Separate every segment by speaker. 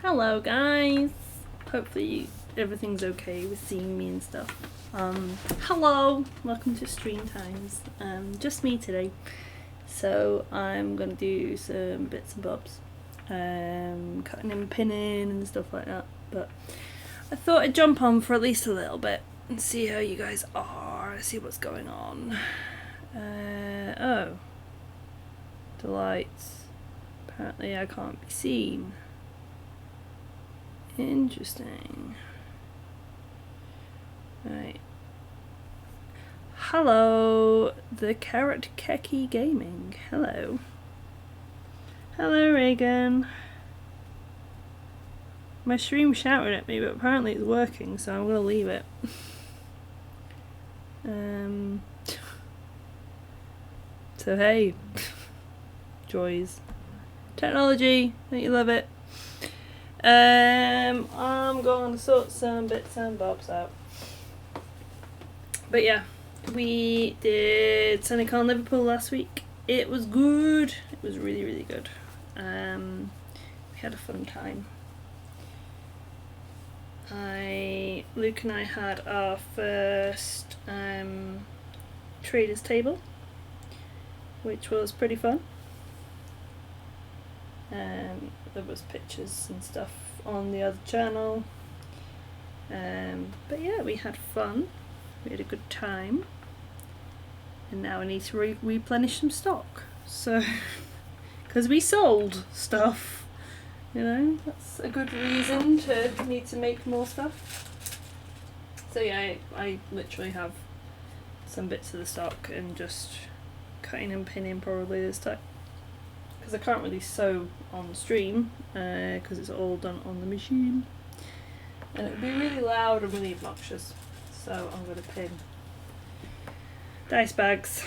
Speaker 1: Hello guys, hopefully everything's okay with seeing me and stuff. Hello, welcome to Stream Times. Just me today, so I'm gonna do some bits and bobs, cutting and pinning and stuff like that, but I thought I'd jump on for at least a little bit and see how you guys are, see what's going on. Oh, the lights, apparently I can't be seen. Interesting. Right. Hello, the Carrot Keki Gaming. Hello. Hello, Reagan. My stream's shouting at me, but apparently it's working, so I'm gonna leave it. So hey, joys. Technology, don't you love it? I'm going to sort some bits and bobs out. But yeah, we did Synicon Liverpool last week. It was good. It was really, really good. We had a fun time. Luke and I had our first traders table, which was pretty fun. There was pictures and stuff on the other channel, but yeah, we had fun, we had a good time, and now I need to replenish some stock, so because we sold stuff, you know, that's a good reason to need to make more stuff. So yeah, I literally have some bits of the stock and just cutting and pinning probably this time, because I can't really sew on stream because it's all done on the machine and it would be really loud and really obnoxious, so I'm going to pin dice bags.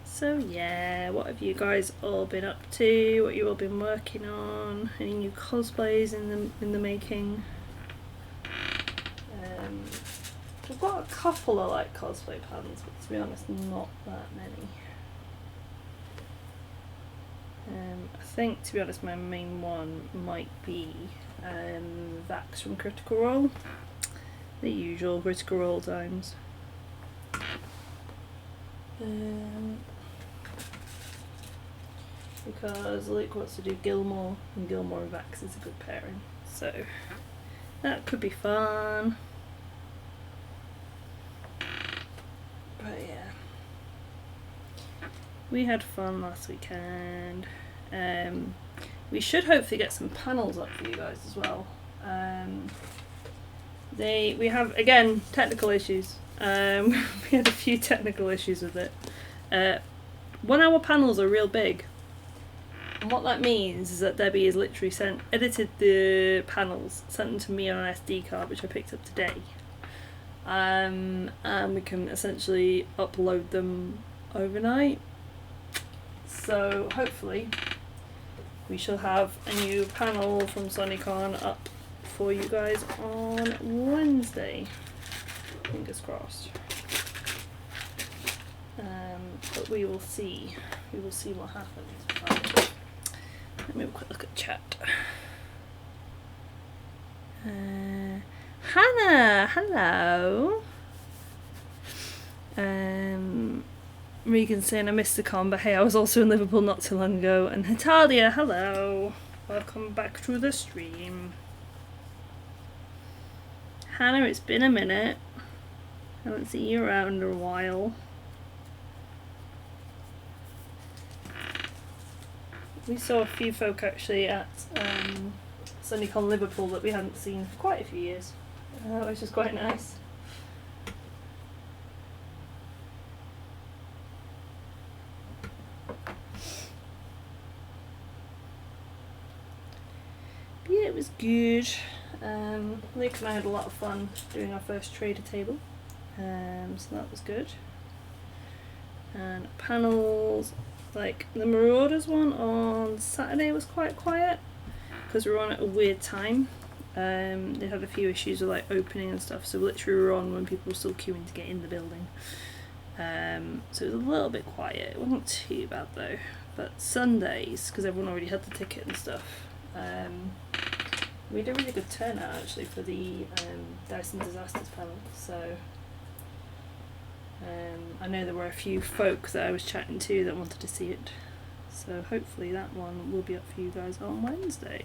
Speaker 1: So yeah, what have you guys all been up to? What you all been working on? Any new cosplays in the making? I've got a couple of like cosplay plans, but to be honest, not that many. I think, to be honest, my main one might be Vax from Critical Role. The usual Critical Role times. Because Luke wants to do Gilmore, and Gilmore and Vax is a good pairing, so that could be fun. But yeah, we had fun last weekend. We should hopefully get some panels up for you guys as well. We have, again, technical issues. We had a few technical issues with it. 1 hour panels are real big, and what that means is that Debbie has literally edited the panels, sent them to me on an SD card, which I picked up today. And we can essentially upload them overnight. So hopefully we shall have a new panel from Sonicon up for you guys on Wednesday. Fingers crossed. But we will see. We will see what happens. Right. Let me have a quick look at chat. Hannah, hello. Regan saying I missed the con, but hey, I was also in Liverpool not too long ago. And Natalia, hello. Welcome back to the stream. Hannah, it's been a minute. Haven't seen you around in a while. We saw a few folk actually at Synicon Liverpool that we hadn't seen for quite a few years. Which is quite nice. But yeah, it was good. Luke and I had a lot of fun doing our first trader table, so that was good. And panels, like the Marauders one on Saturday was quite quiet because we were on at a weird time. They had a few issues with like opening and stuff, so literally we were on when people were still queuing to get in the building. So it was a little bit quiet. It wasn't too bad though. But Sundays, because everyone already had the ticket and stuff, we had a really good turnout actually for the Dyson Disasters panel. So I know there were a few folk that I was chatting to that wanted to see it. So hopefully that one will be up for you guys on Wednesday.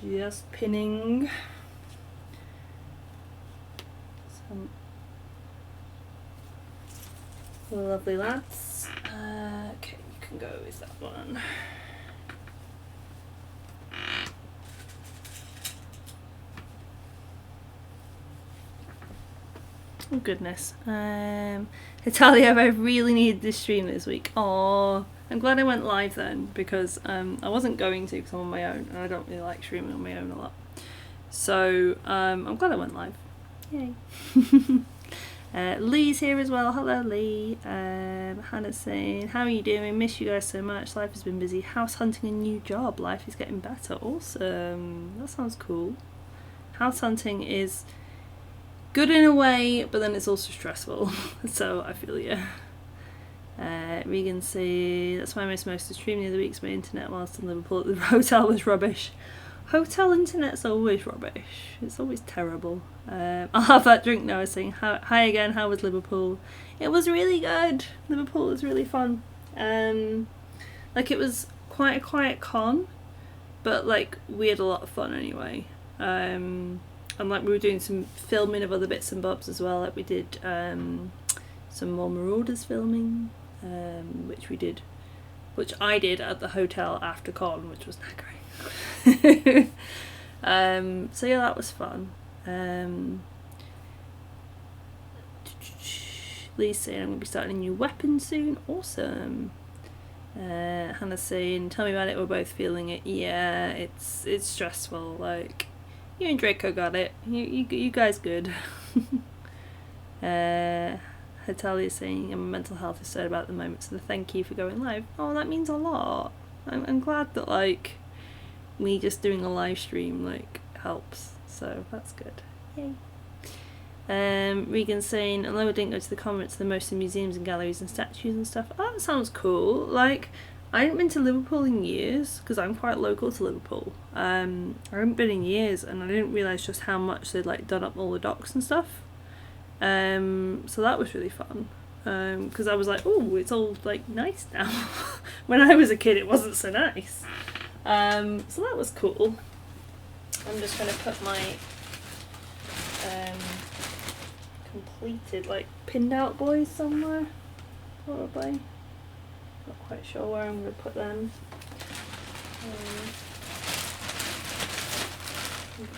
Speaker 1: Just pinning some lovely lads. Okay, you can go with that one. Oh goodness. Natalia, I really needed this stream this week. Oh, I'm glad I went live then, because I wasn't going to because I'm on my own and I don't really like streaming on my own a lot. So I'm glad I went live. Yay. Lee's here as well. Hello Lee. Hannah's saying, how are you doing? Miss you guys so much. Life has been busy. House hunting a new job. Life is getting better. Awesome. That sounds cool. House hunting is good in a way, but then it's also stressful. So I feel you. Regan say, that's why I missed most of the stream the other weeks. My internet whilst in Liverpool at the hotel was rubbish. Hotel internet's always rubbish. It's always terrible. I'll have that drink now. I was saying, hi again, how was Liverpool? It was really good. Liverpool was really fun. Like, it was quite a quiet con, but like we had a lot of fun anyway. And like we were doing some filming of other bits and bobs as well. Like we did some more Marauders filming, which I did at the hotel after con, which was not great. So yeah, that was fun. Lee's saying I'm going to be starting a new weapon soon. Awesome. Hannah's saying, tell me about it, we're both feeling it. Yeah, it's stressful. Like, you and Draco got it. You guys good. Natalia's saying, my mental health is sad about the moment, so thank you for going live. Oh, that means a lot. I'm glad that, like, me just doing a live stream, like, helps. So that's good. Yay. Regan's saying, although I didn't go to the conference, they're mostly museums and galleries and statues and stuff. Oh, that sounds cool. Like, I haven't been to Liverpool in years, because I'm quite local to Liverpool. I haven't been in years, and I didn't realise just how much they'd, like, done up all the docks and stuff. So that was really fun. Because I was like, oh, it's all, like, nice now. When I was a kid, it wasn't so nice. So that was cool. I'm just going to put my completed, like, pinned out boys somewhere, probably. Not quite sure where I'm going to put them.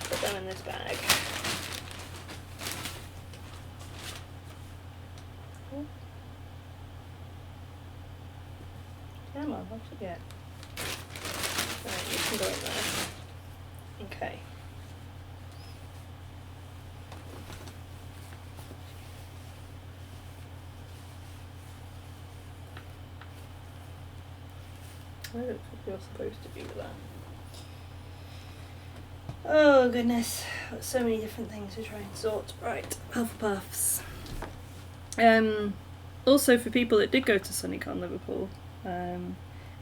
Speaker 1: Put them in this bag. Come on, what should get? Right, you can go in there. Okay. I don't think you're supposed to be with that. Oh goodness, got so many different things to try and sort. Right, Hufflepuffs. Also for people that did go to SunnyCon Liverpool,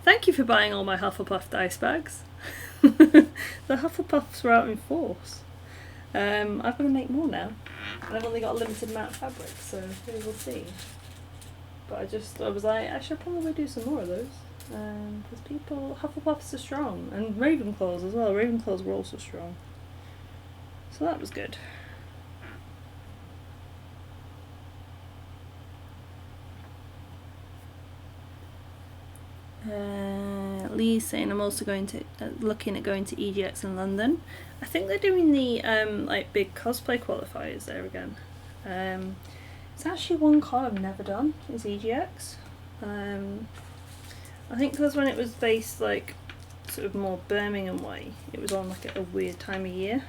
Speaker 1: thank you for buying all my Hufflepuff dice bags. The Hufflepuffs were out in force. I've got to make more now, and I've only got a limited amount of fabric, so we will see. But I was like, I should probably do some more of those. Because Hufflepuffs are strong, and Ravenclaws as well. Ravenclaws were also strong, so that was good. Lee's saying I'm also looking at going to EGX in London. I think they're doing the like big cosplay qualifiers there again. It's actually one con I've never done, is EGX. I think because when it was based like sort of more Birmingham way, it was on like a weird time of year.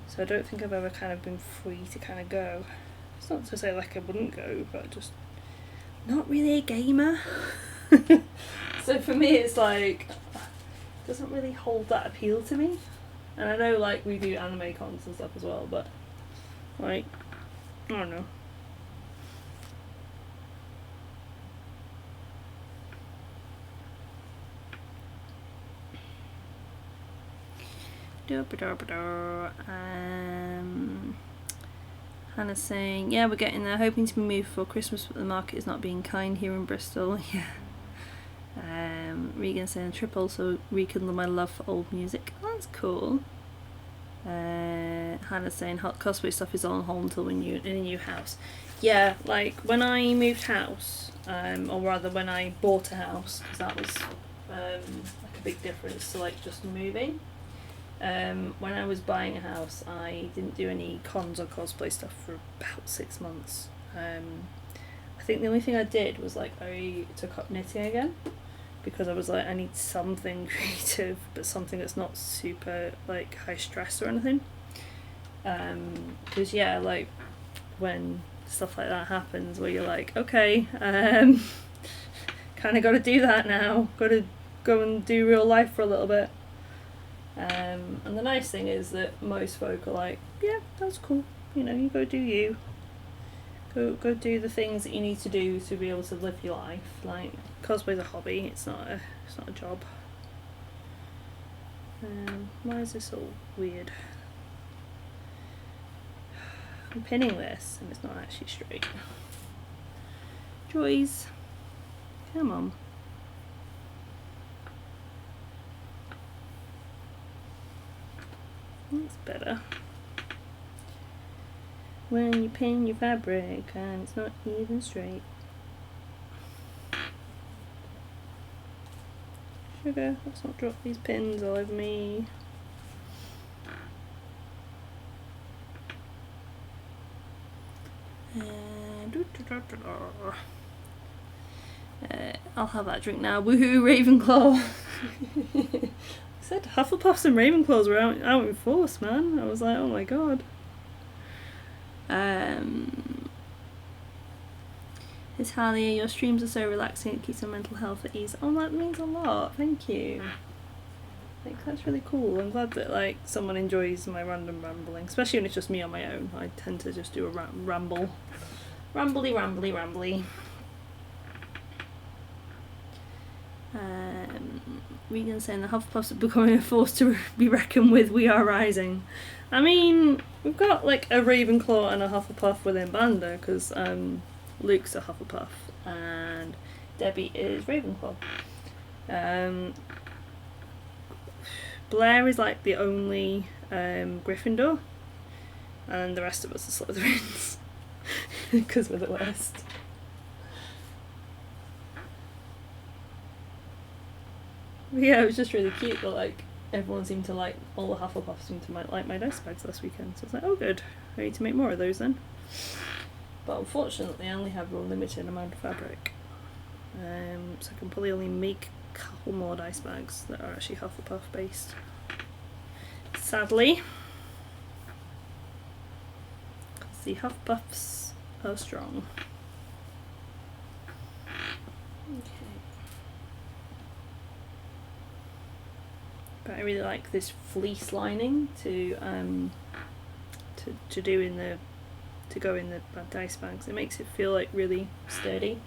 Speaker 1: So I don't think I've ever kind of been free to kind of go. It's not to say like I wouldn't go, but just not really a gamer. So for me it's like, it doesn't really hold that appeal to me. And I know like we do anime cons and stuff as well, but like, I don't know. Hannah's saying, yeah, we're getting there, hoping to be moved for Christmas, but the market is not being kind here in Bristol. Yeah. Regan saying, trip also rekindle my love for old music. Oh, that's cool. Hannah's saying, hot cosplay stuff is on hold until we're in a new house. Yeah, like when I moved house, or rather when I bought a house, because that was like a big difference to like just moving. When I was buying a house, I didn't do any cons or cosplay stuff for about 6 months. I think the only thing I did was like I took up knitting again, because I was like, I need something creative, but something that's not super like high stress or anything. Because yeah, like when stuff like that happens, where you're like, okay, kind of got to do that now. Got to go and do real life for a little bit. And the nice thing is that most folk are like, yeah, that's cool. You know, you go do you. Go do the things that you need to do to be able to live your life. Like, cosplay's a hobby. It's not a job. Why is this all weird? I'm pinning this and it's not actually straight. Joys, come on. That's better. When you pin your fabric and it's not even straight. Sugar, let's not drop these pins all over me. I'll have that drink now. Woohoo, Ravenclaw! I said Hufflepuffs and Ravenclaws were out in force, man. I was like, oh my god. It's Halia, your streams are so relaxing, it keeps your mental health at ease. Oh, that means a lot, thank you. Like, that's really cool. I'm glad that like someone enjoys my random rambling, especially when it's just me on my own. I tend to just do a ramble. Rambly. Regan saying the Hufflepuffs are becoming a force to be reckoned with. We are rising. I mean, we've got like a Ravenclaw and a Hufflepuff within Banda, because Luke's a Hufflepuff and Debbie is Ravenclaw. Blair is like the only Gryffindor, and the rest of us are Slytherins because we're the worst. But yeah, it was just really cute that like everyone seemed to like, all the Hufflepuffs seemed to like my dice bags last weekend, so I was like, oh good, I need to make more of those then. But unfortunately I only have a limited amount of fabric, so I can probably only make a couple more dice bags that are actually Hufflepuff based, sadly, because the Hufflepuffs are strong. Okay. But I really like this fleece lining to do in the go in the dice bags. It makes it feel like really sturdy.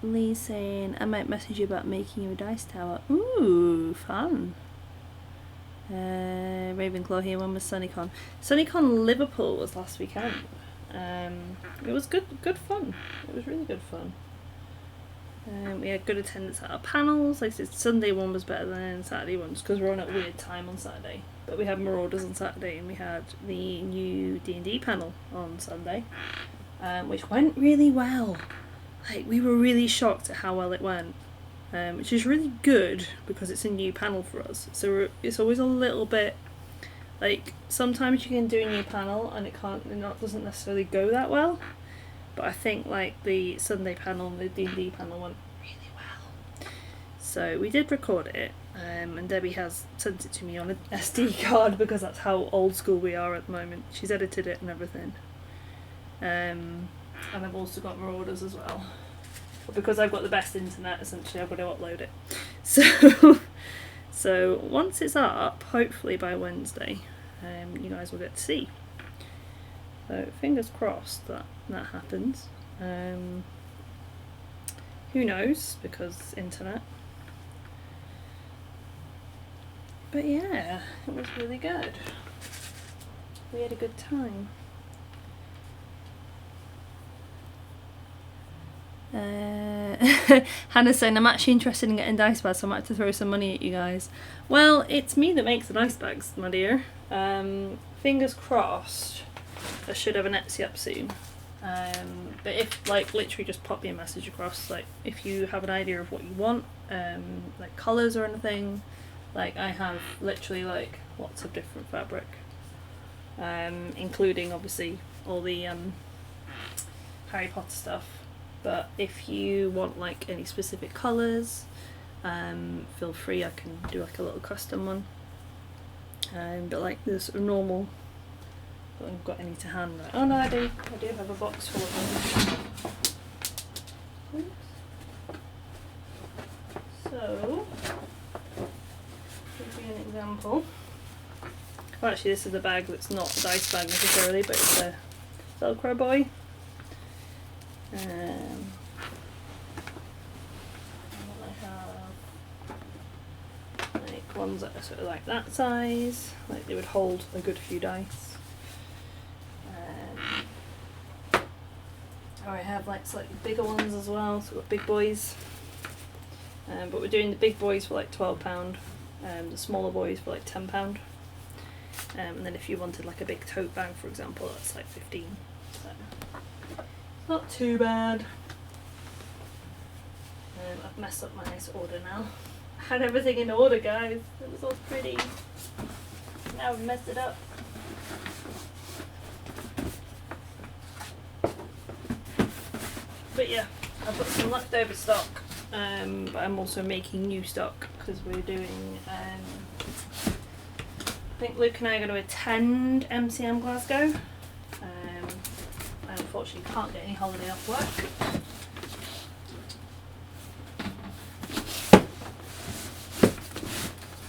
Speaker 1: Lee saying, I might message you about making you a dice tower. Ooh, fun. Ravenclaw here, when was SunnyCon? SunnyCon Liverpool was last weekend. It was good fun. It was really good fun. We had good attendance at our panels. Like I said, Sunday one was better than Saturday ones because we're on at a weird time on Saturday. But we had Marauders on Saturday and we had the new D&D panel on Sunday, which went really well. Like, we were really shocked at how well it went, which is really good because it's a new panel for us. So it's always a little bit, like, sometimes you can do a new panel and it doesn't necessarily go that well. But I think, like, the Sunday panel and the D&D panel went really well. So we did record it, and Debbie has sent it to me on an SD card because that's how old school we are at the moment. She's edited it and everything. And I've also got Marauders as well. But because I've got the best internet, essentially I've got to upload it. So once it's up, hopefully by Wednesday, you guys will get to see. So fingers crossed that that happens. Who knows, because internet. But yeah, it was really good. We had a good time. Hannah's saying, I'm actually interested in getting dice bags, so I might have to throw some money at you guys. Well, it's me that makes the dice bags, my dear. Fingers crossed, I should have an Etsy up soon. But if, like, literally just pop me a message across, like, if you have an idea of what you want, like colours or anything. Like, I have literally, like, lots of different fabric, including, obviously, all the Harry Potter stuff. But if you want, like, any specific colours, feel free, I can do, like, a little custom one. But, like, this sort of normal, I haven't got any to hand. Right? Oh, no, I do have a box full of them. So, give you an example. Well, actually, this is a bag that's not a dice bag necessarily, but it's a Velcro boy. And I have like ones that are sort of like that size, like they would hold a good few dice. Or I have like slightly bigger ones as well, so we've got big boys. But we're doing the big boys for like £12, the smaller boys for like £10. And then if you wanted like a big tote bag, for example, that's like 15. So not too bad. I've messed up my nice order now. I had everything in order, guys. It was all pretty. Now I've messed it up. But yeah, I've got some leftover stock. But I'm also making new stock because we're doing. I think Luke and I are going to attend MCM Glasgow. I unfortunately can't get any holiday off work.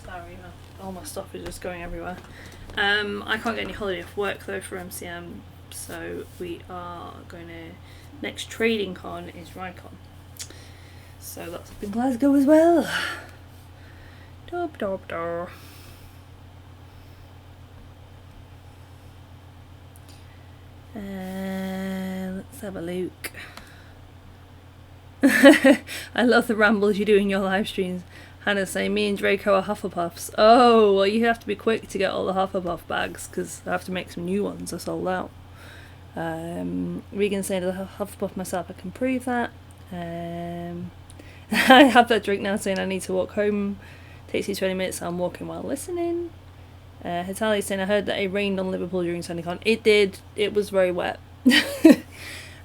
Speaker 1: Sorry, all my stuff is just going everywhere. I can't get any holiday off work though for MCM, so we are going to. Next trading con is Rycon. So that's up in Glasgow as well. Dob dob dob. Let's have a look. I love the rambles you do in your live streams. Hannah's saying, me and Draco are Hufflepuffs. Oh, well, you have to be quick to get all the Hufflepuff bags because I have to make some new ones. They're sold out. Regan saying, the Hufflepuff myself, I can prove that. I have that drink now saying I need to walk home. Takes you 20 minutes, so I'm walking while listening. Hitali's saying, I heard that it rained on Liverpool during SunnyCon. It did. It was very wet.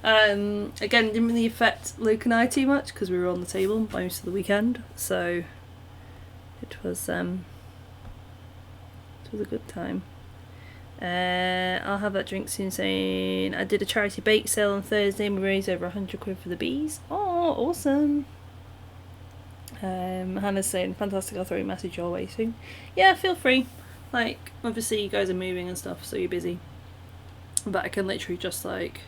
Speaker 1: Again, didn't really affect Luke and I too much because we were on the table most of the weekend. So it was a good time. I'll have that drink soon saying, I did a charity bake sale on Thursday and we raised over £100 for the bees. Oh, awesome. Hannah's saying, fantastic, I'll throw you a message your way soon. Yeah, feel free. Like, obviously you guys are moving and stuff, so you're busy. But I can literally just, like,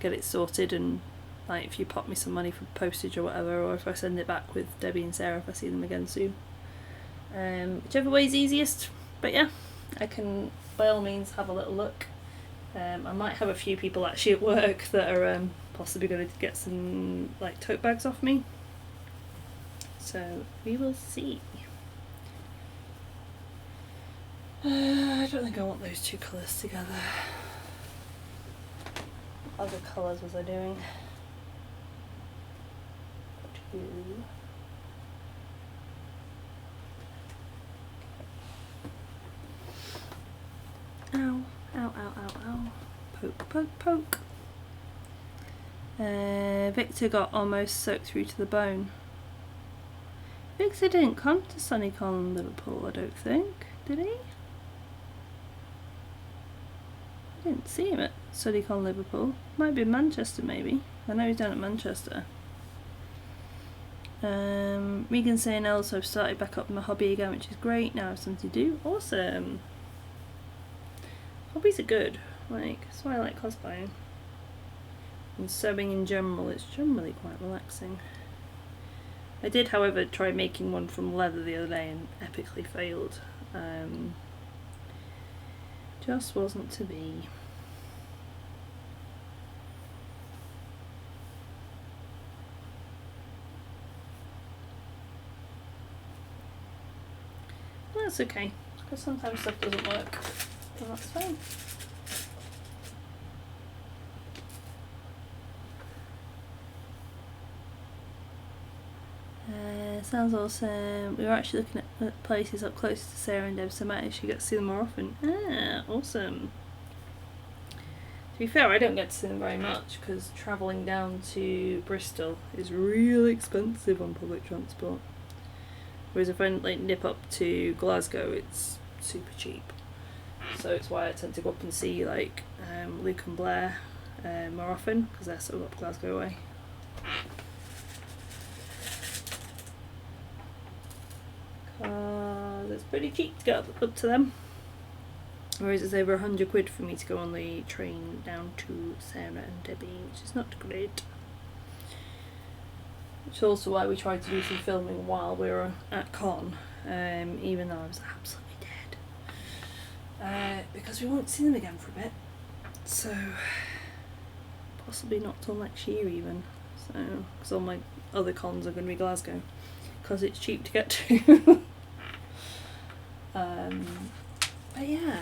Speaker 1: get it sorted and, like, if you pop me some money for postage or whatever, or if I send it back with Debbie and Sarah if I see them again soon. Whichever way is easiest. But yeah, I can, by all means, have a little look. I might have a few people actually at work that are possibly going to get some, like, tote bags off me. So, we will see. I don't think I want those two colours together. What other colours was I doing? Ow, ow, ow, ow, ow. Poke, poke, poke. Victor got almost soaked through to the bone. Victor didn't come to SunnyCon Liverpool, I don't think. Did he? I didn't see him at SunnyCon Liverpool. Might be in Manchester, maybe. I know he's down at Manchester. Regan's saying also I've started back up my hobby again, which is great. Now I have something to do. Awesome. Hobbies are good. Like, that's why I like cosplaying. And sewing in general, it's generally quite relaxing. I did, however, try making one from leather the other day and epically failed. Just wasn't to be. That's okay, because sometimes stuff doesn't work, and that's fine. Sounds awesome. We were actually looking at places up close to Sarah and Deb, so I might actually get to see them more often. Ah, awesome. To be fair, I don't get to see them very much because travelling down to Bristol is really expensive on public transport. Whereas if I like nip up to Glasgow, it's super cheap. So it's why I tend to go up and see like Luke and Blair more often, because they're sort of up Glasgow way. Because it's pretty cheap to get up to them. Whereas it's over £100 for me to go on the train down to Sarah and Debbie, which is not great. Which is also why we tried to do some filming while we were at con, even though I was absolutely dead. Because we won't see them again for a bit. So, possibly not till next year even. So, because all my other cons are going to be Glasgow. Because it's cheap to get to. But yeah.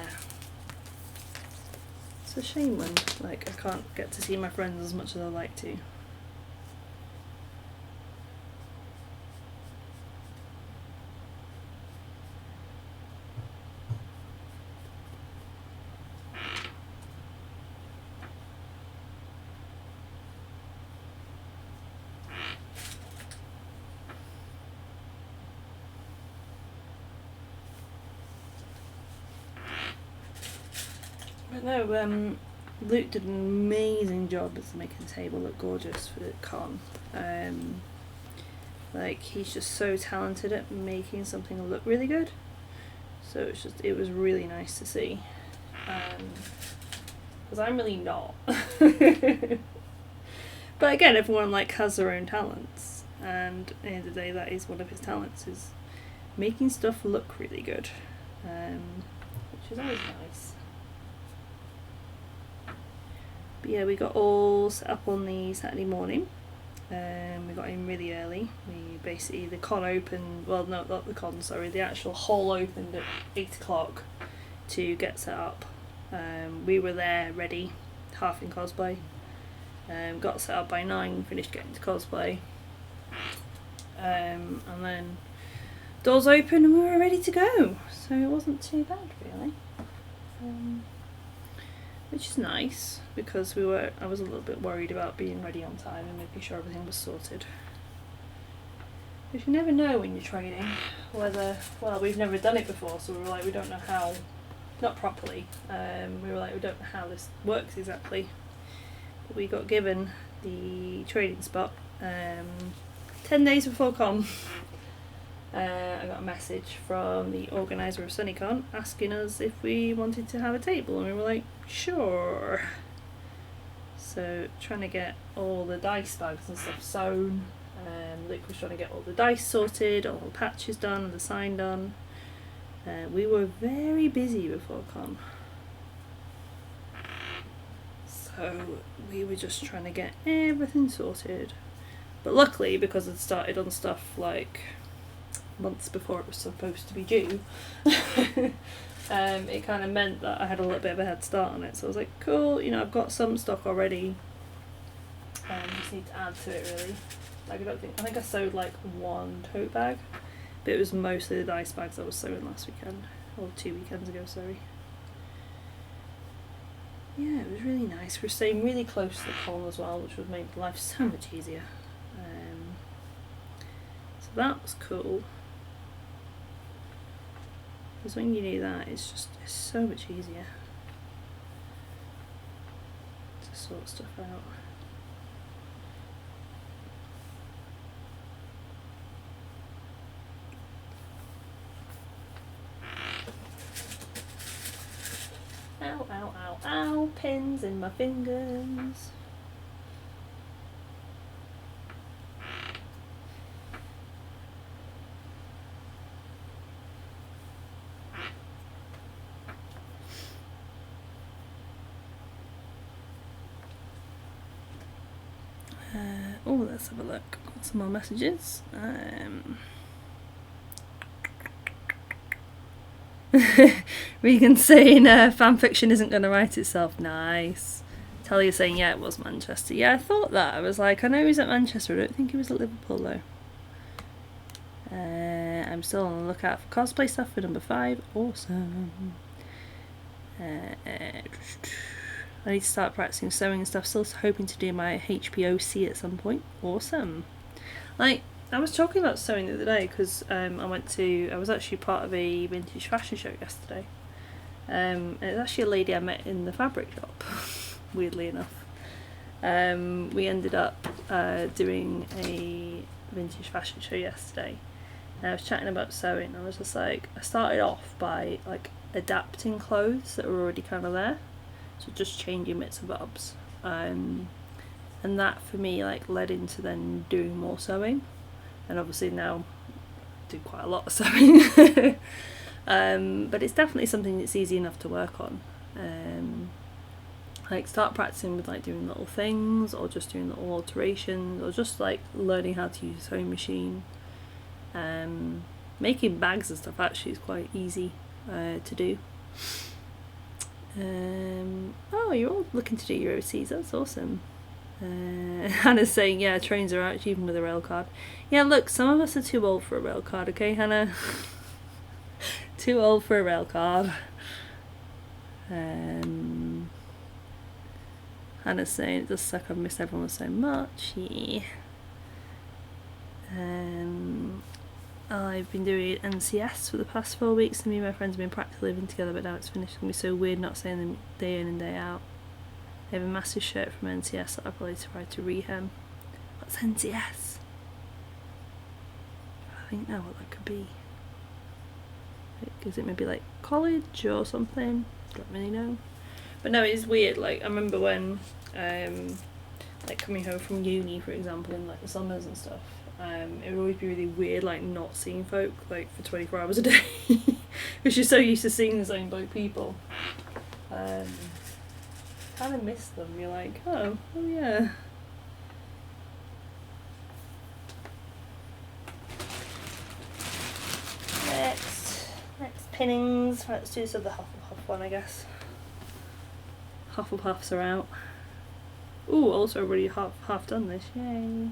Speaker 1: It's a shame when like I can't get to see my friends as much as I'd like to. But no, Luke did an amazing job at making the table look gorgeous for the con. Like, he's just so talented at making something look really good. So it was really nice to see. Because I'm really not. But again, everyone like has their own talents, and at the end of the day, that is one of his talents, is making stuff look really good, which is always nice. But yeah, we got all set up on the Saturday morning. We got in really early. We basically, the con opened, well no, not the con, sorry, the actual hall opened at 8 o'clock to get set up. We were there ready, half in cosplay. Got set up by 9, finished getting to cosplay. And then doors open and we were ready to go. So it wasn't too bad really. Which is nice, because I was a little bit worried about being ready on time and making sure everything was sorted. Because you never know when you're training whether, well, we've never done it before, so we were like, we don't know how, not properly, we were like, we don't know how this works exactly. But we got given the training spot 10 days before con. I got a message from the organiser of SunnyCon asking us if we wanted to have a table, and we were like, sure. So trying to get all the dice bags and stuff sewn. Luke was trying to get all the dice sorted, all the patches done, and the sign done. We were very busy before con. So we were just trying to get everything sorted. But luckily, because I'd started on stuff like months before it was supposed to be due, it kind of meant that I had a little bit of a head start on it. So I was like, cool, you know, I've got some stock already. Just need to add to it really. Like I think I sewed like one tote bag, but it was mostly the dice bags I was sewing last weekend, or 2 weekends ago, sorry. Yeah, it was really nice. We're staying really close to the con as well, which would make life so much easier. So that was cool. Because when you do that, it's so much easier to sort stuff out. Ow, pins in my fingers. Oh, let's have a look. Got some more messages. Regan saying fanfiction isn't going to write itself. Nice. Talia saying, yeah, it was Manchester. Yeah, I thought that. I was like, I know he's at Manchester. I don't think he was at Liverpool, though. I'm still on the lookout for cosplay stuff for number 5. Awesome. I need to start practicing sewing and stuff. Still hoping to do my HPOC at some point. Awesome. Like, I was talking about sewing the other day because I was actually part of a vintage fashion show yesterday. And it was actually a lady I met in the fabric shop, weirdly enough. We ended up doing a vintage fashion show yesterday. And I was chatting about sewing. I was just like, I started off by like adapting clothes that were already kind of there. So just changing bits and bobs. And that for me like led into then doing more sewing. And obviously now I do quite a lot of sewing. But it's definitely something that's easy enough to work on. Like start practicing with like doing little things or just doing little alterations or just like learning how to use a sewing machine. Making bags and stuff actually is quite easy to do. Oh, you're all looking to do your OCs, that's awesome. Hannah's saying, yeah, trains are out even with a rail card. Yeah, look, some of us are too old for a rail card, okay, Hannah? Too old for a rail card. Hannah's saying, it does suck, I've missed everyone so much. Yeah. I've been doing NCS for the past 4 weeks and me and my friends have been practically living together, but now it's finished. It's going to be so weird not seeing them day in and day out. I have a massive shirt from NCS that I'll probably try to rehem. What's NCS? I think now what that could be. Is it maybe like college or something? Don't really know. But no, it is weird. Like I remember when like coming home from uni, for example, in like the summers and stuff, it would always be really weird like not seeing folk like for 24 hours a day because you're so used to seeing the same bloke people. Kind of miss them. You're like, oh yeah. Next pinnings. Right, let's do this with the Hufflepuff one, I guess. Hufflepuffs are out. Ooh, also already half done this. Yay.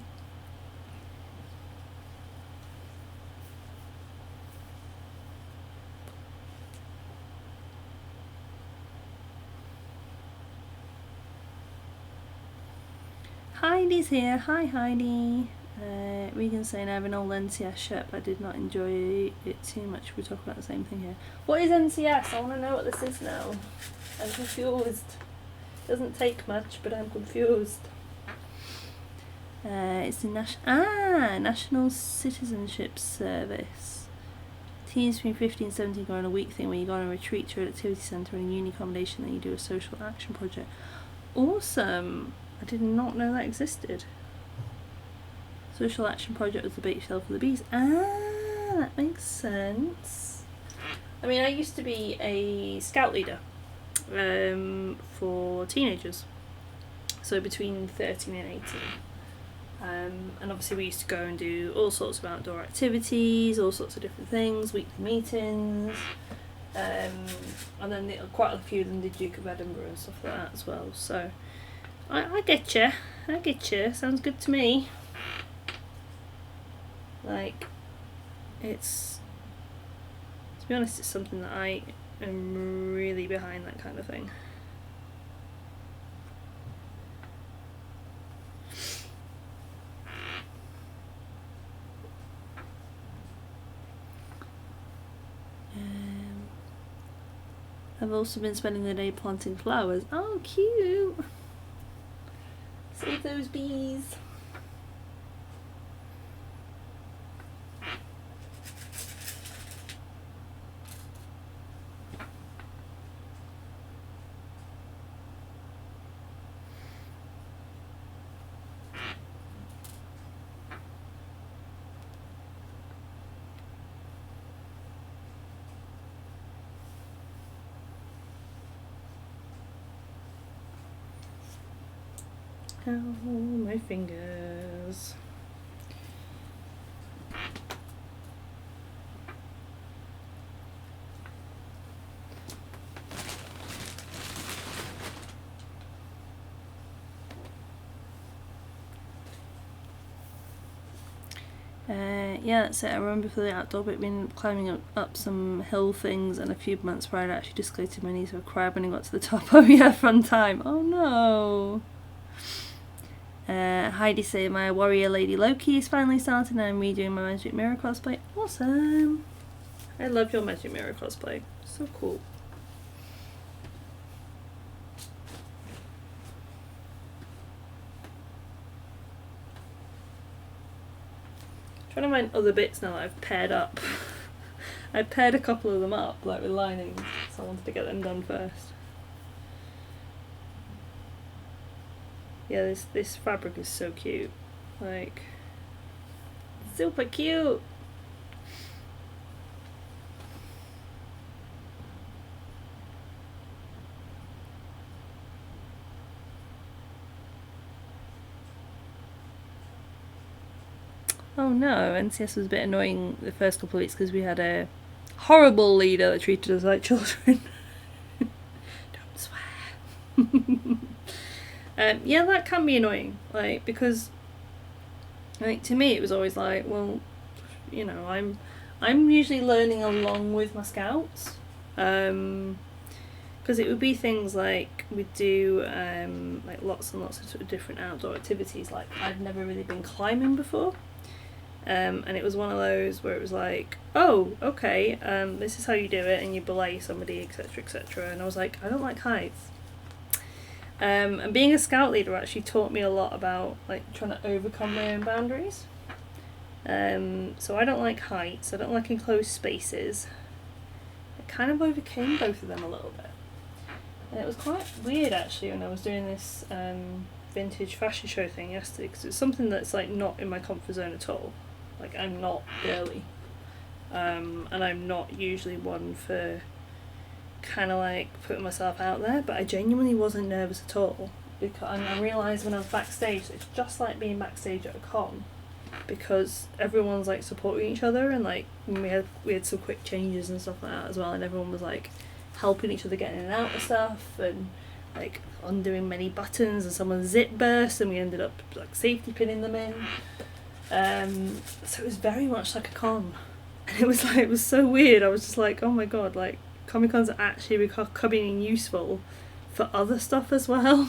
Speaker 1: Heidi's here. Hi Heidi. Regan's saying I have an old NCS shirt but I did not enjoy it too much. We talk about the same thing here. What is NCS? I want to know what this is now. I'm confused. Doesn't take much, but I'm confused. It's the National Citizenship Service. Teens between 15 and 17 go on a week thing where you go on a retreat to an activity centre in a uni accommodation and you do a social action project. Awesome! I did not know that existed. Social action project was the bait shell for the bees. That makes sense. I mean, I used to be a scout leader for teenagers, so between 13 and 18. And obviously we used to go and do all sorts of outdoor activities, all sorts of different things, weekly meetings, and then quite a few of them did Duke of Edinburgh and stuff like that as well. So I get you, sounds good to me. Like, it's, to be honest, it's something that I am really behind, that kind of thing. I've also been spending the day planting flowers. Oh, cute! Save those bees. Ow, my fingers. Yeah, that's it. I remember for the outdoor bit being climbing up some hill things, and a few months prior I actually dislocated my knees with a crab when I got to the top. Oh yeah, fun time. Oh no. Heidi said my warrior lady Loki is finally started and I'm redoing my Magic Mirror cosplay. Awesome. I love your Magic Mirror cosplay. So cool. Trying to find other bits now that I've paired up. I've paired a couple of them up, like with linings, so I wanted to get them done first. Yeah, this fabric is so cute. Like, super cute! Oh no, NCS was a bit annoying the first couple of weeks because we had a horrible leader that treated us like children. Don't swear. Yeah, that can be annoying, like, because, like, to me it was always like, well, you know, I'm usually learning along with my scouts, because it would be things like we'd do like lots and lots of sort of different outdoor activities. Like, I'd never really been climbing before. And it was one of those where it was like, oh, okay, this is how you do it, and you belay somebody, etc., etc. And I was like, I don't like heights. And being a scout leader actually taught me a lot about like trying to overcome my own boundaries. So I don't like heights. I don't like enclosed spaces. I kind of overcame both of them a little bit. And it was quite weird actually when I was doing this vintage fashion show thing yesterday, because it's something that's like not in my comfort zone at all. Like, I'm not girly, and I'm not usually one for kind of like putting myself out there, but I genuinely wasn't nervous at all, because I realised when I was backstage that it's just like being backstage at a con, because everyone's like supporting each other, and like we had some quick changes and stuff like that as well, and everyone was like helping each other get in and out of stuff, and like undoing many buttons, and someone zip burst and we ended up like safety pinning them in. So it was very much like a con, and it was so weird. I was just like, oh my god, like Comic-Cons are actually becoming useful for other stuff as well.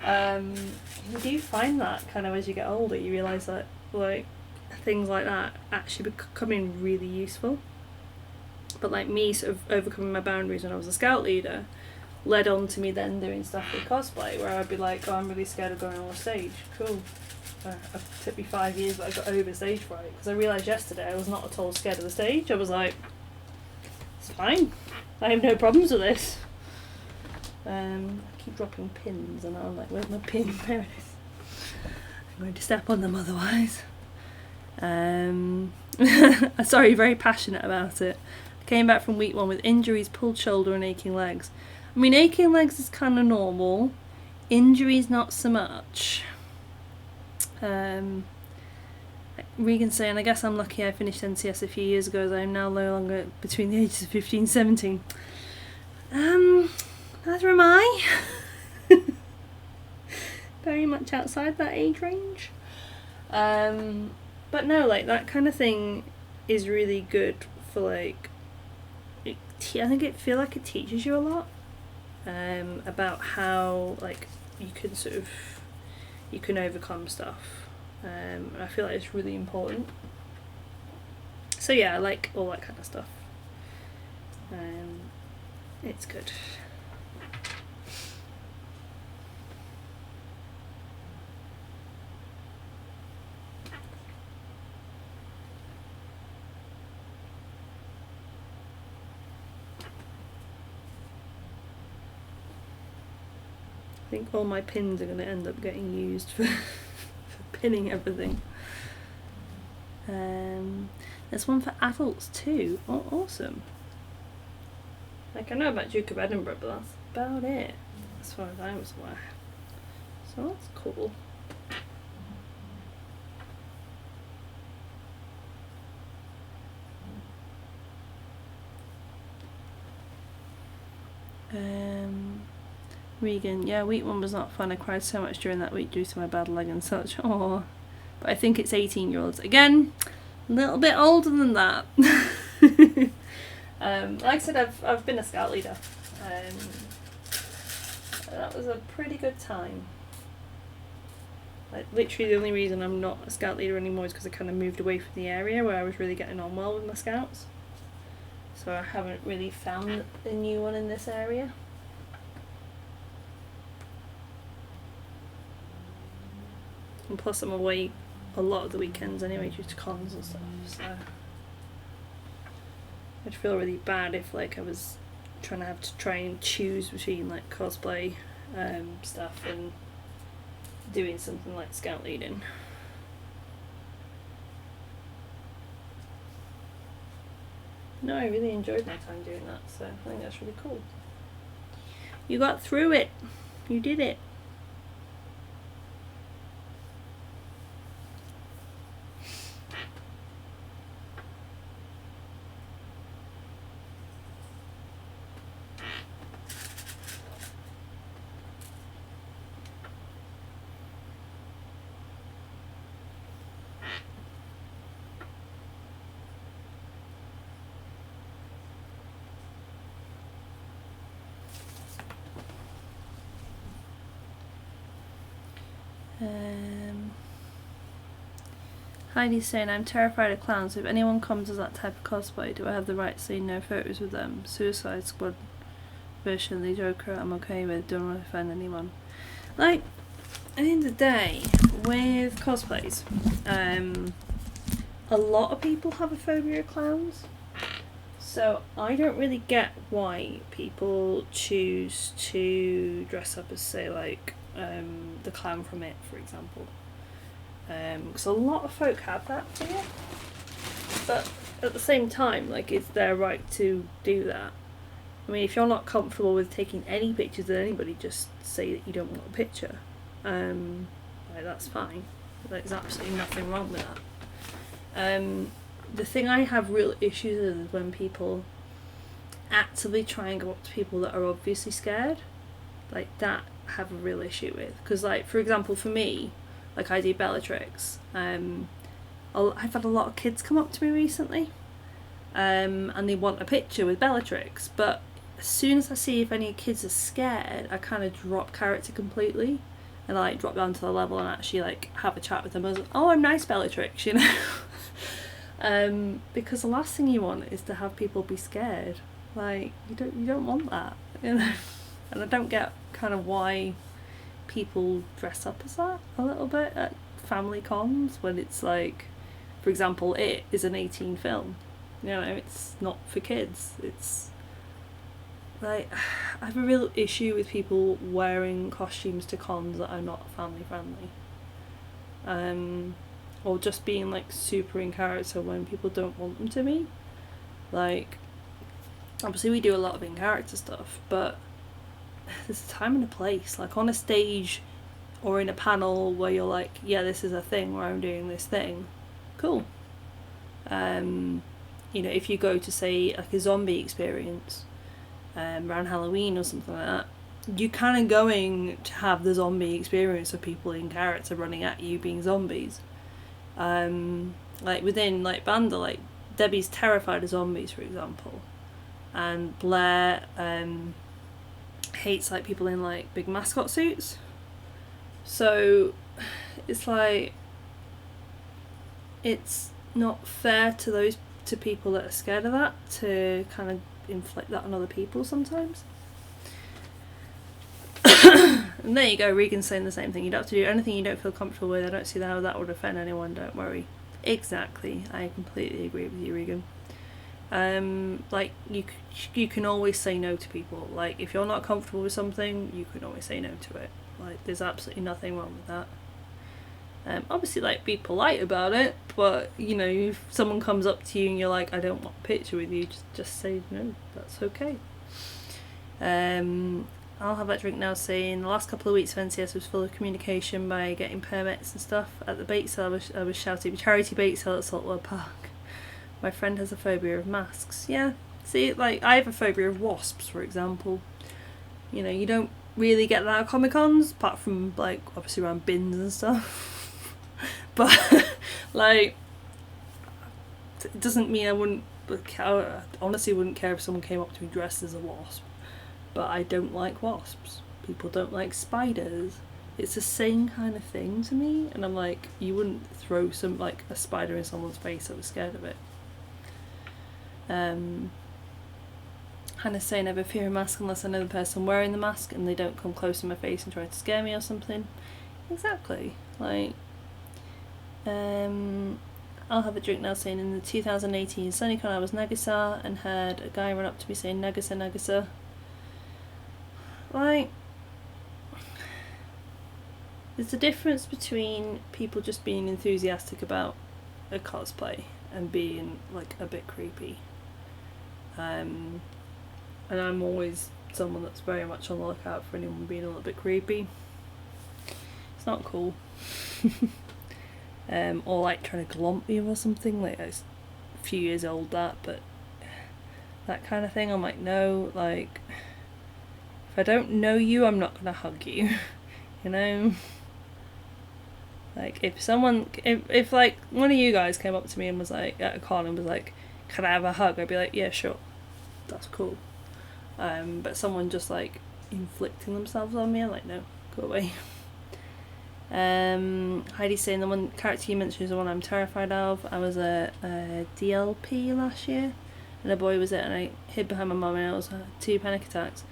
Speaker 1: You do find that kind of as you get older, you realise that like things like that actually becoming really useful. But like me sort of overcoming my boundaries when I was a scout leader led on to me then doing stuff with cosplay, where I'd be like, oh, I'm really scared of going on a stage. Cool. It took me 5 years, but I got over stage fright, because I realised yesterday I was not at all scared of the stage. I was like, it's fine. I have no problems with this. I keep dropping pins, and I'm like, where's my pin? There it is. I'm going to step on them otherwise. Sorry, very passionate about it. I came back from week 1 with injuries, pulled shoulder and aching legs. I mean, aching legs is kind of normal. Injuries, not so much. Regan saying, I guess I'm lucky I finished NCS a few years ago, as I am now no longer between the ages of 15 and 17. Neither am I. Very much outside that age range. But no, like, that kind of thing is really good for, like, I think it feel like it teaches you a lot about how, like, you can overcome stuff. I feel like it's really important. So yeah, I like all that kind of stuff. It's good. I think all my pins are going to end up getting used for pinning everything. There's one for adults too. Oh, awesome. Like, I know about Duke of Edinburgh, but that's about it, as far as I was aware. So that's cool. Regan, yeah, week 1 was not fun. I cried so much during that week due to my bad leg and such. Oh, but I think it's 18-year-olds. Again, a little bit older than that. Like I said, I've been a scout leader. That was a pretty good time. Like, literally the only reason I'm not a scout leader anymore is because I kind of moved away from the area where I was really getting on well with my scouts. So I haven't really found a new one in this area. And plus I'm away a lot of the weekends anyway due to cons and stuff, so I'd feel really bad if like I was trying to have to try and choose between like cosplay stuff and doing something like scout leading. No, I really enjoyed my time doing that, so I think that's really cool. You got through it. You did it. Heidi's saying, I'm terrified of clowns. If anyone comes as that type of cosplay, do I have the right to say no photos with them? Suicide Squad version of the Joker, I'm okay with. Don't want to offend anyone. Like, at the end of the day, with cosplays, a lot of people have a phobia of clowns. So I don't really get why people choose to dress up as, say, like, the clown from It, for example. Because a lot of folk have that fear, but at the same time, like, it's their right to do that. I mean, if you're not comfortable with taking any pictures of anybody, just say that you don't want a picture. Like, that's fine. There's absolutely nothing wrong with that. The thing I have real issues with is when people actively try and go up to people that are obviously scared. Like, that I have a real issue with. Because, like, for example, for me, like, I do Bellatrix. I've had a lot of kids come up to me recently, and they want a picture with Bellatrix, but as soon as I see if any kids are scared, I kind of drop character completely, and I, like, drop down to the level and actually, like, have a chat with them as, oh, I'm nice, Bellatrix, you know. Because the last thing you want is to have people be scared. Like, you don't want that, you know. And I don't get kind of why people dress up as that a little bit at family cons when it's like, for example, It is an 18 film, you know, it's not for kids. It's like, I have a real issue with people wearing costumes to cons that are not family friendly, or just being like super in character when people don't want them to be. Like, obviously we do a lot of in character stuff, but there's a time and a place. Like, on a stage or in a panel where you're like, yeah, this is a thing where I'm doing this thing, cool. You know, if you go to, say, like a zombie experience around Halloween or something like that, you're kind of going to have the zombie experience of people in character running at you being zombies. Like within like Banda, like Debbie's terrified of zombies, for example, and Blair hates like people in like big mascot suits. So it's like, it's not fair to people that are scared of that to kind of inflict that on other people sometimes. And there you go, Regan's saying the same thing. You don't have to do anything you don't feel comfortable with. I don't see how that would offend anyone, don't worry. Exactly, I completely agree with you, Regan. Like, you can always say no to people. Like, if you're not comfortable with something, you can always say no to it. Like, there's absolutely nothing wrong with that. Obviously, like, be polite about it, but, you know, if someone comes up to you and you're like, I don't want a picture with you, just say no, that's okay. I'll have that drink now saying the last couple of weeks of NCS was full of communication by getting permits and stuff. At the bait sale I was shouting charity bait sale at Saltwell Park. My friend has a phobia of masks. Yeah, see, like I have a phobia of wasps, for example. You know, you don't really get that at Comic Cons, apart from like obviously around bins and stuff. But like, it doesn't mean I wouldn't. I honestly wouldn't care if someone came up to me dressed as a wasp. But I don't like wasps. People don't like spiders. It's the same kind of thing to me, and I'm like, you wouldn't throw some like a spider in someone's face that was scared of it. Hannah's saying I never fear a mask unless I know the person wearing the mask and they don't come close to my face and try to scare me or something. Exactly. Like, I'll have a drink now saying in the 2018 SunnyCon I was Nagisa and had a guy run up to me saying Nagisa Nagisa. Like, there's a difference between people just being enthusiastic about a cosplay and being like a bit creepy. And I'm always someone that's very much on the lookout for anyone being a little bit creepy. It's not cool. Or like trying to glomp you or something, like it's a few years old but that kind of thing, I'm like, no, like, if I don't know you, I'm not gonna hug you, you know? Like, if like one of you guys came up to me and was like, at a con and was like, can I have a hug? I'd be like, yeah, sure, that's cool. But someone just like inflicting themselves on me, I'm like, no, go away. Heidi's saying the one character you mentioned is the one I'm terrified of. I was a DLP last year, and a boy was it, and I hid behind my mum, and I was 2 panic attacks.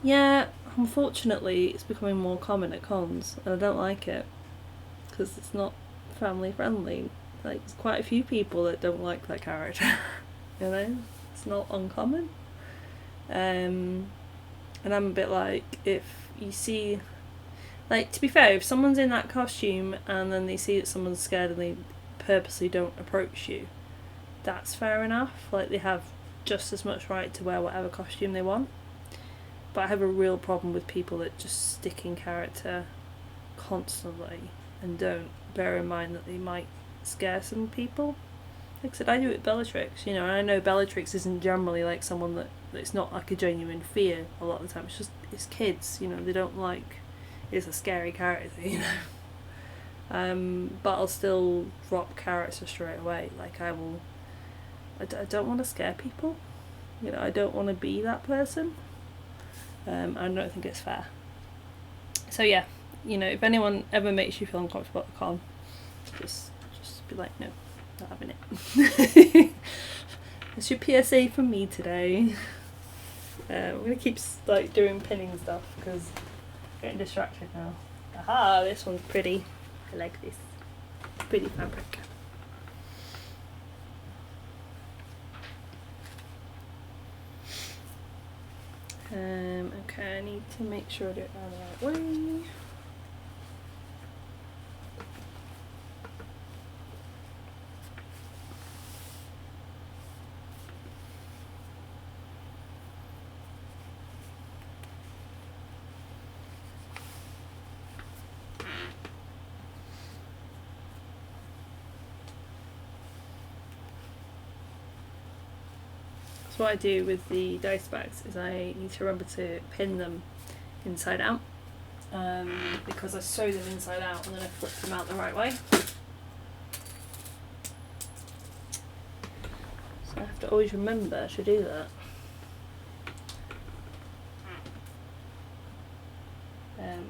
Speaker 1: Yeah, unfortunately, it's becoming more common at cons, and I don't like it because it's not family friendly. Like, there's quite a few people that don't like that character. You know, it's not uncommon. And I'm a bit like, if you see. Like, to be fair, if someone's in that costume and then they see that someone's scared and they purposely don't approach you, that's fair enough. Like, they have just as much right to wear whatever costume they want. But I have a real problem with people that just stick in character constantly and don't bear in mind that they might scare some people. Like I said, I do it with Bellatrix, you know, and I know Bellatrix isn't generally like someone that it's not like a genuine fear a lot of the time. It's kids, you know, they don't like. Is a scary character, you know. But I'll still drop character straight away. Like, I don't want to scare people. You know, I don't want to be that person. I don't think it's fair. So yeah, you know, if anyone ever makes you feel uncomfortable at the con, just be like, no, not having it. That's your PSA from me today. We're gonna keep like doing pinning stuff because. Getting distracted now. Aha, this one's pretty. I like this. Pretty fabric. Okay, I need to make sure I do it the right way. So what I do with the dice bags is I need to remember to pin them inside out, because I sew them inside out and then I flip them out the right way. So I have to always remember to do that.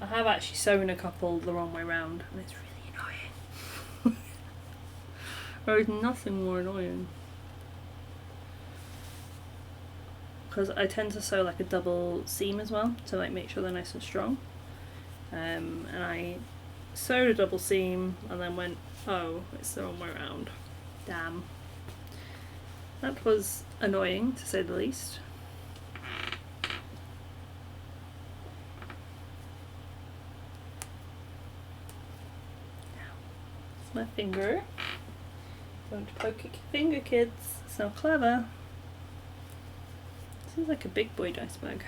Speaker 1: I have actually sewn a couple the wrong way round and it's really annoying. There is nothing more annoying. Because I tend to sew like a double seam as well to like make sure they're nice and strong. And I sewed a double seam and then went, oh, it's the wrong way around. Damn. That was annoying to say the least. It's my finger. Don't poke your finger, kids. It's not clever. Seems like a big boy dice bag.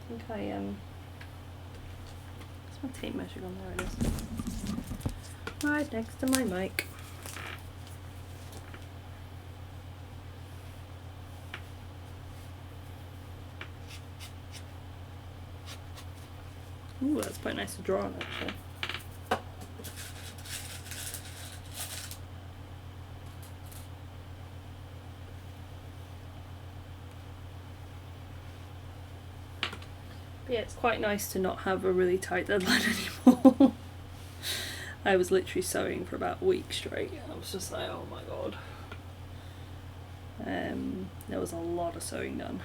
Speaker 1: think where's my tape measure gone? There it is. Right next to my mic. Ooh, that's quite nice to draw on actually. But yeah, it's quite nice to not have a really tight deadline anymore. I was literally sewing for about a week straight. I was just like, oh my god. There was a lot of sewing done.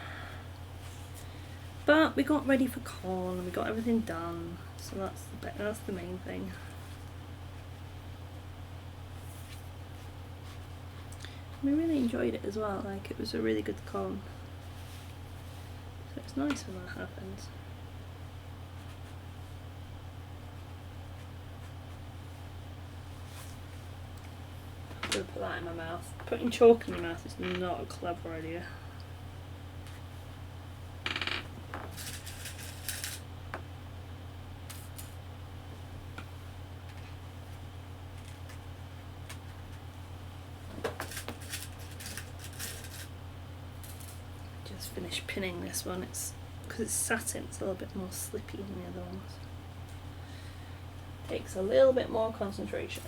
Speaker 1: But we got ready for con and we got everything done, so that's the main thing. We really enjoyed it as well, like it was a really good con. So it's nice when that happens. I'm gonna put that in my mouth. Putting chalk in your mouth is not a clever idea. Just finished pinning this one. It's because it's satin, it's a little bit more slippy than the other ones. Takes a little bit more concentration.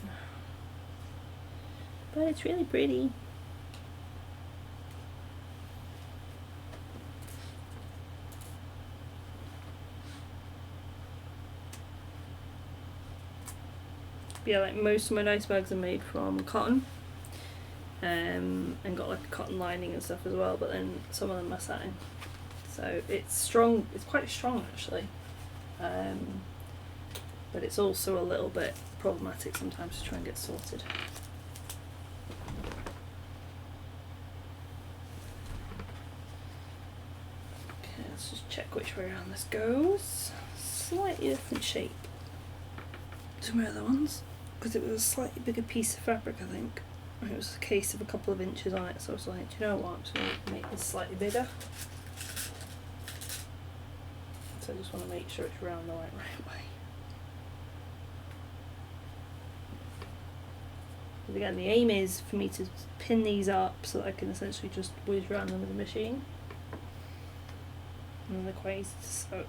Speaker 1: But it's really pretty. But yeah, like most of my nice bags are made from cotton. And got like a cotton lining and stuff as well, but then some of them are satin. So it's strong, it's quite strong actually. But it's also a little bit problematic sometimes to try and get sorted. Let's just check which way around this goes. Slightly different shape to my other ones because it was a slightly bigger piece of fabric, I think. It was a case of a couple of inches on it, so I was like, do you know what, I'm just going to make this slightly bigger. So I just want to make sure it's round the right way. But again, the aim is for me to pin these up so that I can essentially just whiz around them with the machine. And they're quite easy to sew.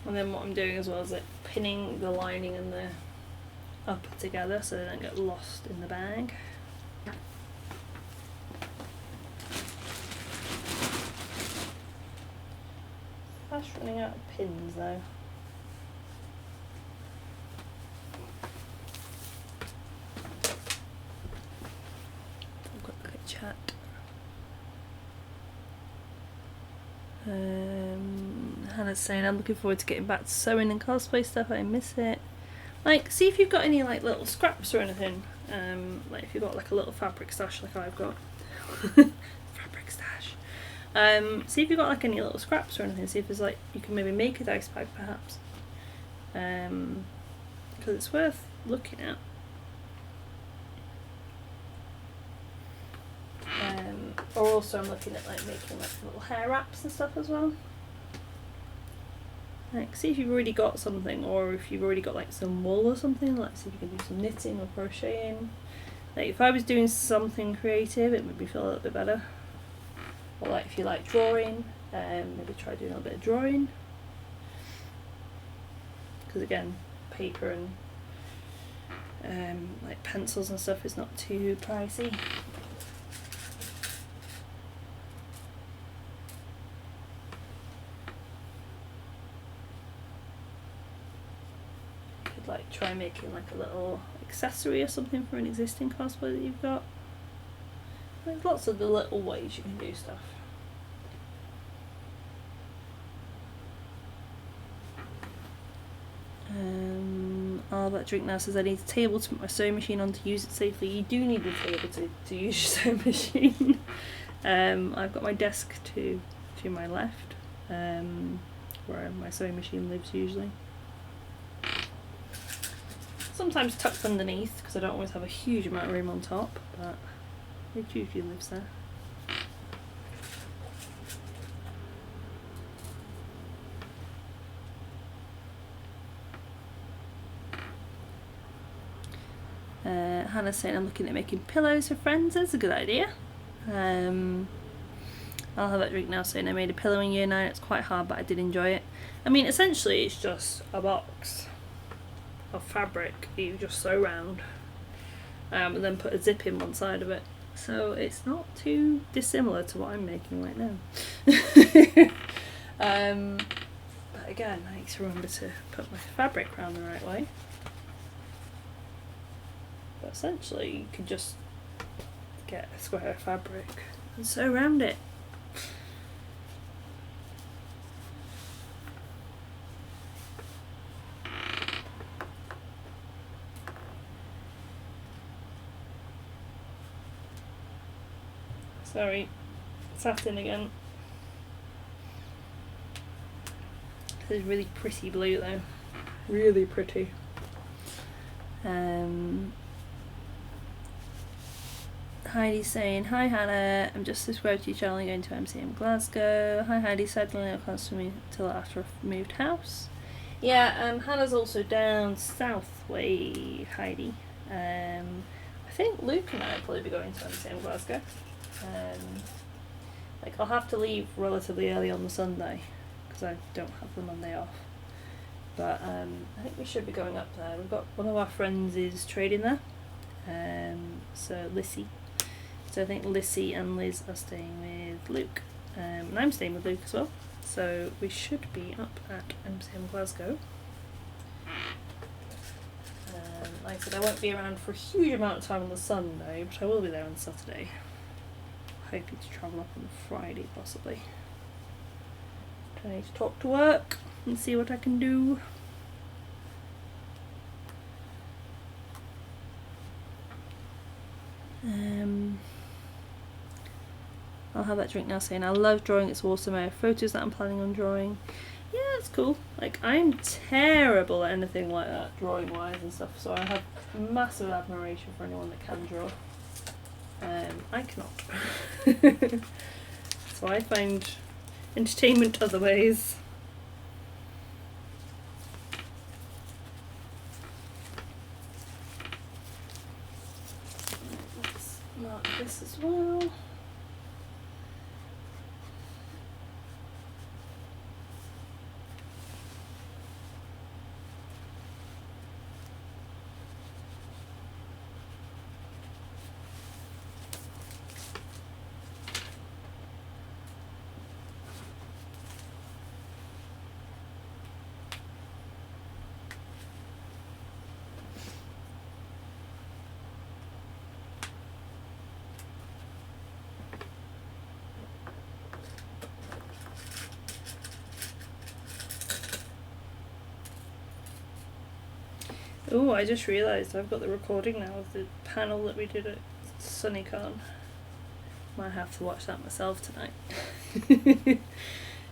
Speaker 1: And then what I'm doing as well is like pinning the lining and the upper together so they don't get lost in the bag. Fast running out of pins though. I've got a quick chat. Hannah's saying, I'm looking forward to getting back to sewing and cosplay stuff, I miss it. Like, see if you've got any like little scraps or anything. Like if you've got like a little fabric stash like I've got. Fabric stash. See if you've got like any little scraps or anything. See if there's like, you can maybe make a dice bag perhaps. Because it's worth looking at. Or also I'm looking at like making like little hair wraps and stuff as well. Like, see if you've already got something, or if you've already got like some wool or something, like see if you can do some knitting or crocheting. Like if I was doing something creative, it would be feel a little bit better. Or like if you like drawing, maybe try doing a little bit of drawing. Because again, paper and like pencils and stuff is not too pricey. try making like a little accessory or something for an existing cosplay that you've got. There's lots of the little ways you can do stuff. That drink now says I need a table to put my sewing machine on to use it safely. You do need a table to use your sewing machine. I've got my desk to my left, where my sewing machine lives usually. Sometimes tucked underneath because I don't always have a huge amount of room on top, but it usually lives there. Hannah's saying I'm looking at making pillows for friends. That's a good idea. I'll have that drink now, saying I made a pillow in year 9. It's quite hard, but I did enjoy it. I mean, essentially it's just a box of fabric that you just sew round, and then put a zip in one side of it. So it's not too dissimilar to what I'm making right now. But again, I need to remember to put my fabric around the right way. But essentially you can just get a square of fabric and sew around it. Sorry, satin again. This is really pretty blue though. Really pretty. Heidi's saying, hi Hannah, I'm just subscribed to your channel and going to MCM Glasgow. Hi Heidi, sadly I can't see me till after I've moved house. Yeah, Hannah's also down south way, Heidi. I think Luke and I will probably be going to MCM Glasgow. Like I'll have to leave relatively early on the Sunday because I don't have the Monday off. But I think we should be going up there. We've got one of our friends is trading there. So Lissy. So I think Lissy and Liz are staying with Luke. And I'm staying with Luke as well. So we should be up at MCM Glasgow. Like I said, I won't be around for a huge amount of time on the Sunday, but I will be there on Saturday. Hoping to travel up on Friday possibly. I need to talk to work and see what I can do. I'll have that drink now, saying I love drawing, it's awesome. I have photos that I'm planning on drawing. Yeah, it's cool. Like, I'm terrible at anything like that, drawing wise and stuff, so I have massive admiration for anyone that can draw. I cannot. So I find entertainment other ways. Let's mark this as well. Oh, I just realised I've got the recording now of the panel that we did at SunnyCon. Might have to watch that myself tonight.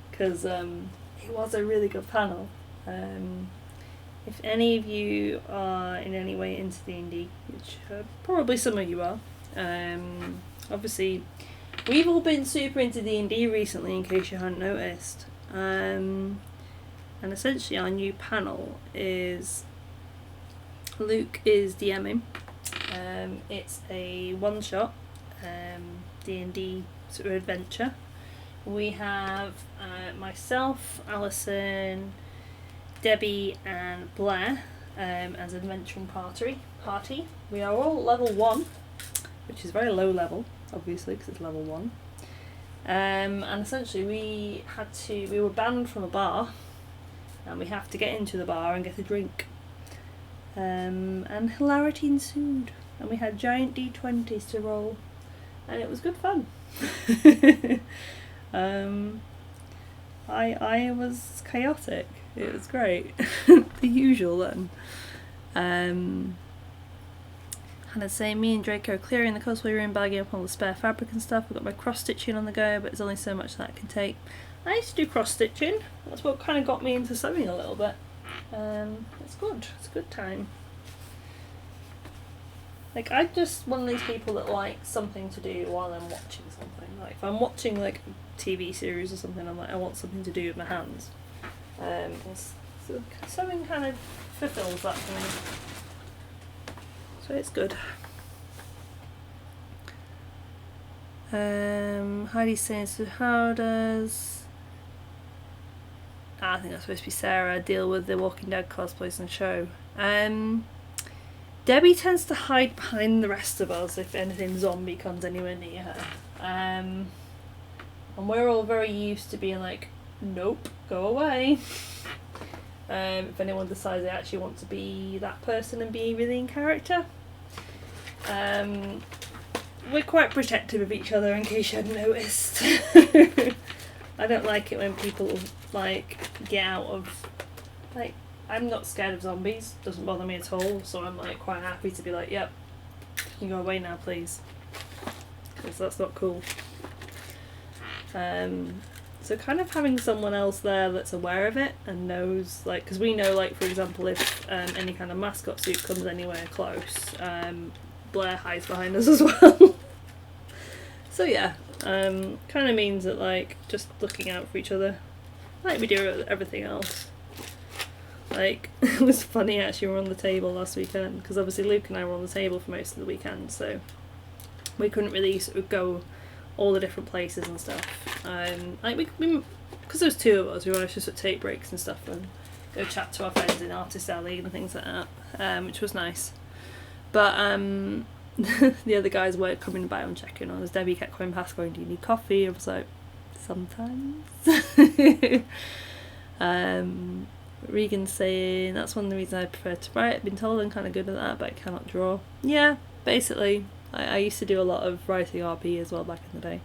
Speaker 1: Because it was a really good panel. If any of you are in any way into D&D, which probably some of you are, obviously we've all been super into D&D recently, in case you hadn't noticed. And essentially our new panel is Luke is DMing. It's a one-shot D&D sort of adventure. We have myself, Alison, Debbie and Blair as adventuring party. We are all level 1, which is very low level, obviously, because it's level 1. And essentially we were banned from a bar, and we have to get into the bar and get a drink. and hilarity ensued, and we had giant D20s to roll, and it was good fun. I was chaotic. It was great. The usual then. Hannah's saying, me and Draco are clearing the cosplay room, bagging up all the spare fabric and stuff. I've got my cross stitching on the go, but there's only so much that can take. I used to do cross stitching. That's what kind of got me into sewing a little bit. It's good. It's a good time. Like, I'm just one of these people that like something to do while I'm watching something. Like, if I'm watching like a TV series or something, I'm like, I want something to do with my hands. So sewing kind of fulfills that for me. So it's good. Heidi's saying, so how does... I think that's supposed to be Sarah, deal with the Walking Dead cosplays and show. Debbie tends to hide behind the rest of us if anything zombie comes anywhere near her. And we're all very used to being like, nope, go away. If anyone decides they actually want to be that person and be really in character. We're quite protective of each other, in case you hadn't noticed. I don't like it when people like get out of, like, I'm not scared of zombies, doesn't bother me at all, so I'm like quite happy to be like, yep, you can go away now please, because that's not cool. So kind of having someone else there that's aware of it and knows, like, because we know, like, for example, if any kind of mascot suit comes anywhere close, Blair hides behind us as well. So yeah, kind of means that, like, just looking out for each other, like we do with everything else. Like, it was funny actually, we were on the table last weekend, because obviously Luke and I were on the table for most of the weekend, so we couldn't really sort of go all the different places and stuff. Like we because there was two of us, we wanted to sort of take breaks and stuff and go chat to our friends in Artist Alley and things like that, which was nice. But the other guys weren't coming by and checking on us. Debbie kept coming past going, do you need coffee? I was like, sometimes. Regan's saying, that's one of the reasons I prefer to write. I've been told I'm kind of good at that, but I cannot draw. Yeah, basically. I used to do a lot of writing RP as well back in the day.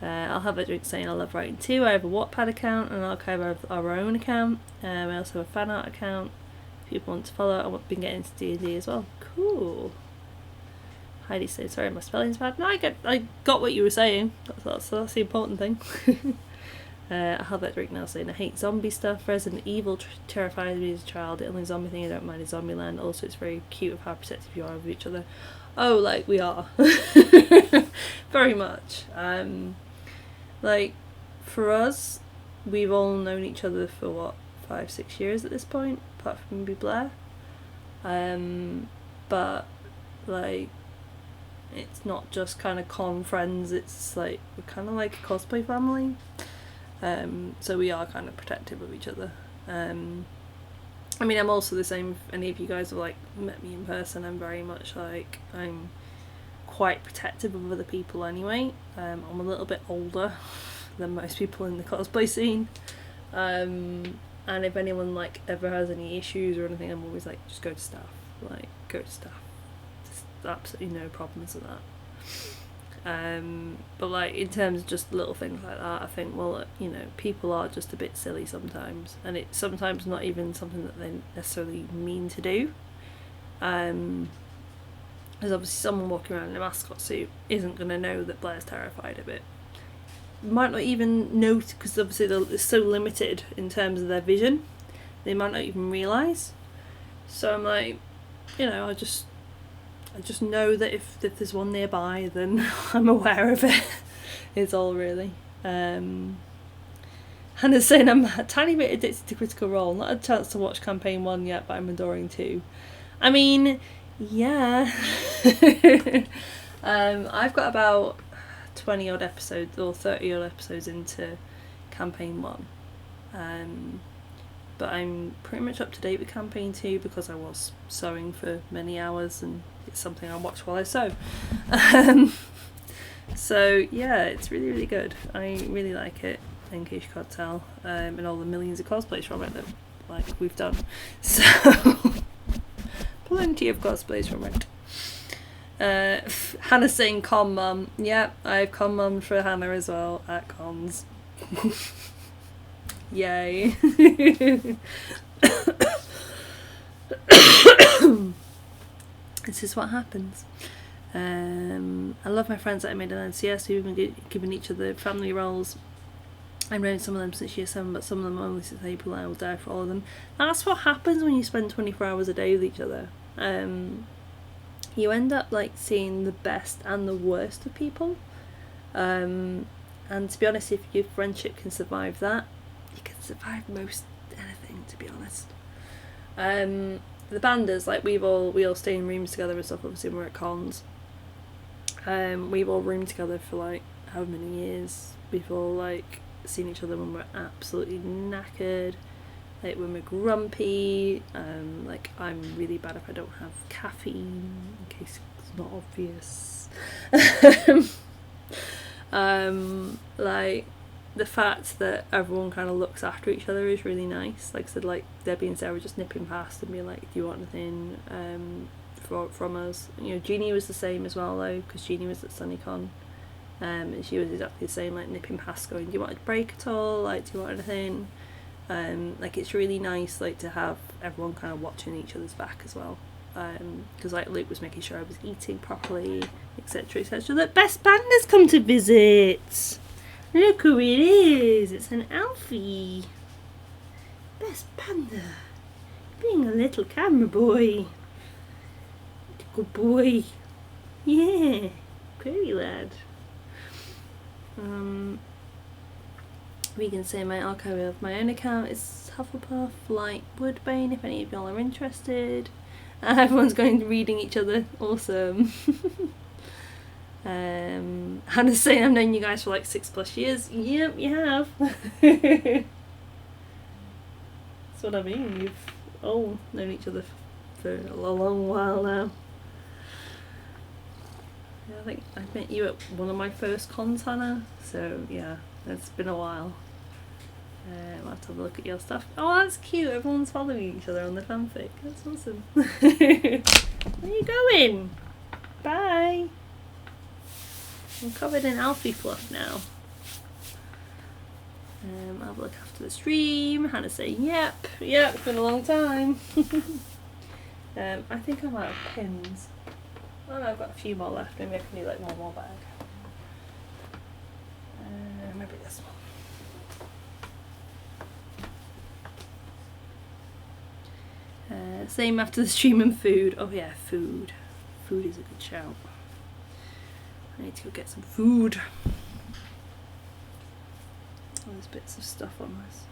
Speaker 1: I'll have a drink saying I love writing too. I have a Wattpad account and an archive of our own account. I also have a fan art account. If people want to follow, I've been getting into D&D as well. Cool. Heidi said, sorry, my spelling's bad. No, I got what you were saying. That's the important thing. I have that drink now saying I hate zombie stuff. Resident Evil terrifies me as a child. The only zombie thing I don't mind is Zombieland. Also, it's very cute of how protective you are of each other. Oh, like, we are. Very much. Like, for us, we've all known each other for, what, 5-6 years at this point, apart from maybe Blair. But, like, it's not just kind of con friends, it's like, we're kind of like a cosplay family. So we are kind of protective of each other. I mean, I'm also the same if any of you guys have like met me in person. I'm very much like, I'm quite protective of other people anyway. I'm a little bit older than most people in the cosplay scene. And if anyone like ever has any issues or anything, I'm always like, just go to staff. Like, go to staff. Just absolutely no problems with that. But like in terms of just little things like that, I think, well, you know, people are just a bit silly sometimes, and it's sometimes not even something that they necessarily mean to do. There's obviously someone walking around in a mascot suit isn't going to know that Blair's terrified of it. Might not even know, because obviously they're so limited in terms of their vision, they might not even realise. So I'm like, you know, I just know that if there's one nearby, then I'm aware of it. It's all really. Hannah's saying I'm a tiny bit addicted to Critical Role. Not had a chance to watch campaign 1 yet, but I'm adoring 2. I mean, yeah. I've got about 20 odd episodes or 30 odd episodes into campaign 1. But I'm pretty much up to date with campaign 2 because I was sewing for many hours and it's something I watch while I sew. So yeah, it's really, really good. I really like it, in case you can't tell, and all the millions of cosplays from it that like we've done. So Plenty of cosplays from Rent. Hannah's saying con mum. Yep, I've con mummed for Hannah as well at cons. Yay. This is what happens. I love my friends that I made in NCS who've been given each other family roles. I've known some of them since year 7, but some of them only since April. I will die for all of them. That's what happens when you spend 24 hours a day with each other. You end up like seeing the best and the worst of people. And to be honest, if your friendship can survive that, you can survive most anything, to be honest. The banders, like we all stay in rooms together and stuff, obviously when we're at cons. We've all roomed together for like how many years. We've all like seen each other when we're absolutely knackered, like when we're grumpy. Like I'm really bad if I don't have caffeine, in case it's not obvious. Like the fact that everyone kind of looks after each other is really nice. Like I said, like Debbie and Sarah just nipping past and being like, do you want anything from us? You know, Jeannie was the same as well though, because Jeannie was at SunnyCon. And she was exactly the same, like nipping past going, do you want a break at all? Like, do you want anything? Like it's really nice like to have everyone kind of watching each other's back as well. Because like Luke was making sure I was eating properly, etc, etc. The best panda's come to visit. Look who it is. It's an Alfie. Best panda. Being a little camera boy. Good boy. Yeah. Pretty lad. We can say my archive of my own account is Hufflepuff, like Woodbane, if any of y'all are interested. Everyone's going to reading each other. Awesome. Hannah's saying I've known you guys for like 6+ years. Yep, you have. That's what I mean. You've all known each other for a long while now. Yeah, I think I met you at one of my first cons, Hannah. So yeah, it's been a while. I'll have to have a look at your stuff. Oh, that's cute. Everyone's following each other on the fanfic. That's awesome. Where are you going? Bye. I'm covered in Alfie fluff now. I'll have a look after the stream. Hannah's saying, yep, it's been a long time. I think I'm out of pins. Oh no, I've got a few more left. Maybe I can do like one more bag. Maybe this one. Same after the stream and food. Oh yeah, food. Food is a good shout. I need to go get some food. Oh, there's bits of stuff on this.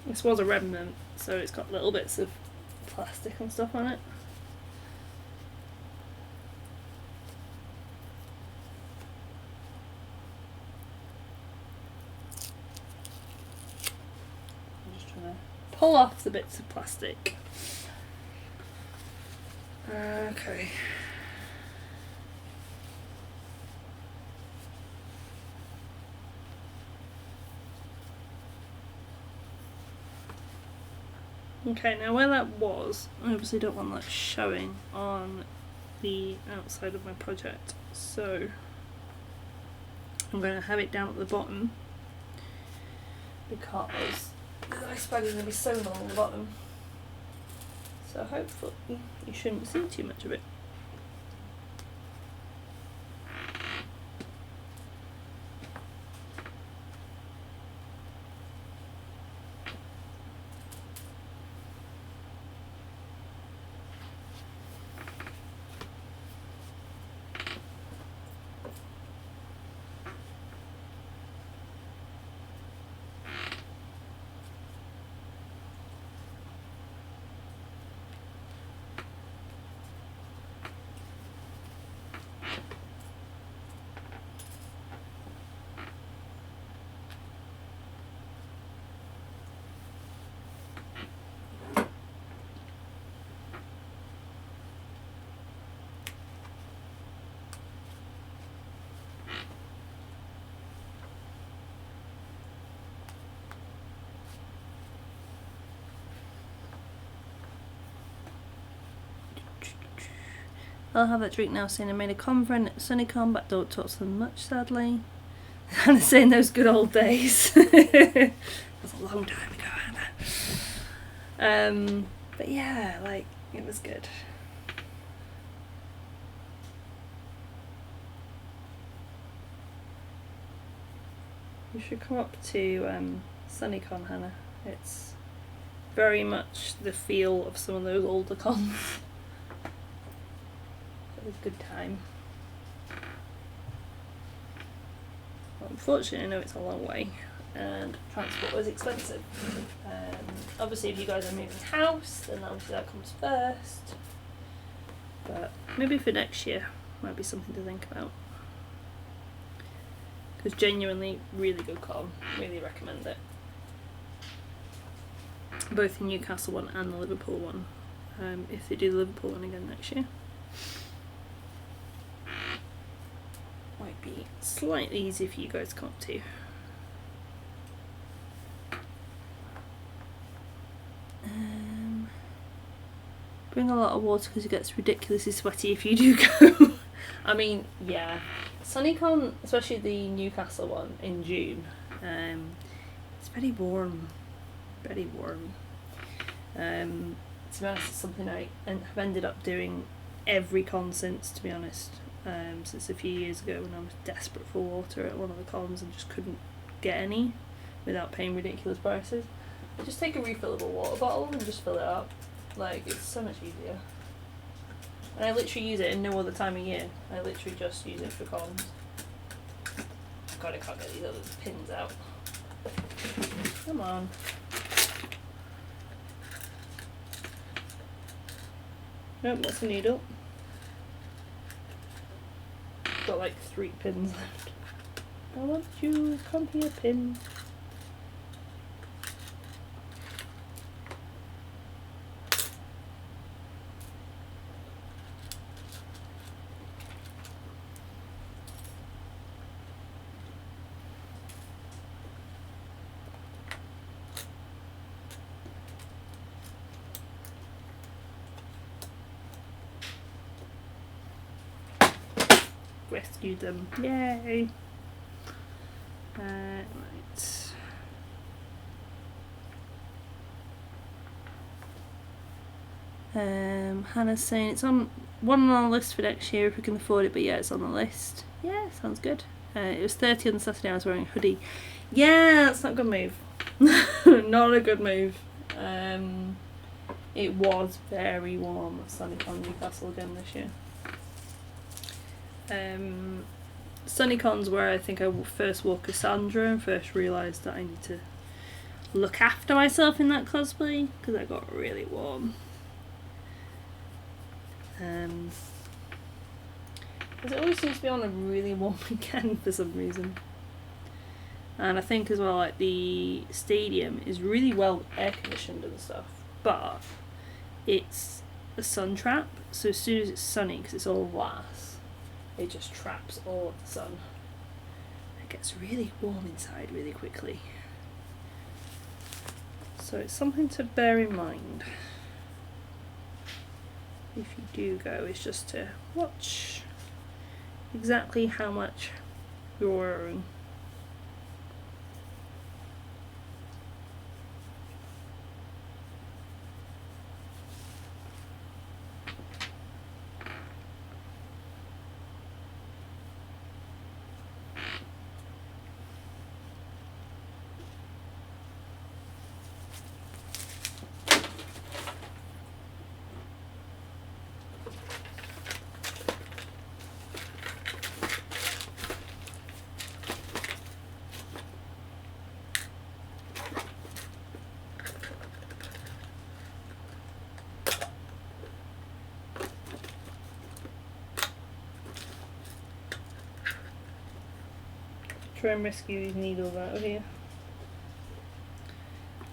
Speaker 1: This was a remnant, so it's got little bits of plastic and stuff on it. I'm just trying to pull off the bits of plastic. Okay. Okay, now where that was, I obviously don't want that showing on the outside of my project, so I'm going to have it down at the bottom because the ice bag is going to be sewn along the bottom, so hopefully you shouldn't see too much of it. I'll have that drink now, saying I made a con friend at SunnyCon, but don't talk to them much, sadly. And saying those good old days. That was a long time ago, Hannah. But yeah, like, it was good. You should come up to SunnyCon, Hannah. It's very much the feel of some of those older cons. It was a good time. Well, unfortunately, I know it's a long way and transport was expensive. Obviously, if you guys are moving house, then obviously that comes first. But maybe for next year, might be something to think about. Because genuinely, really good con. Really recommend it. Both the Newcastle one and the Liverpool one. If they do the Liverpool one again next year. Might be slightly easier for you guys to come up to. Bring a lot of water because it gets ridiculously sweaty if you do go. I mean, yeah. SunnyCon, especially the Newcastle one in June, it's very warm. Very warm. To be honest, it's something I have ended up doing every con since, to be honest. Since a few years ago when I was desperate for water at one of the cons and just couldn't get any without paying ridiculous prices. I just take a refillable water bottle and just fill it up. Like, it's so much easier. And I literally use it in no other time of year. I literally just use it for cons. God, I can't get these other pins out. Come on. Nope, that's a needle. Got like 3 pins left. I want you, come here, pin. Rescued them. Yay! Right. Hannah's saying it's on the list for next year if we can afford it, but yeah, it's on the list. Yeah, sounds good. It was 30 on Saturday. I was wearing a hoodie. Yeah, that's not a good move. Not a good move. It was very warm at SunnyCon Newcastle again this year. SunnyCon's where I think I first wore Cassandra and first realised that I need to look after myself in that cosplay because I got really warm. Because it always seems to be on a really warm weekend for some reason. And I think as well, like, the stadium is really well air conditioned and stuff, but it's a sun trap, so as soon as it's sunny, because it's all glass, it just traps all of the sun. It gets really warm inside really quickly. So it's something to bear in mind if you do go, is just to watch exactly how much you're wearing. Try and rescue these needles out of here.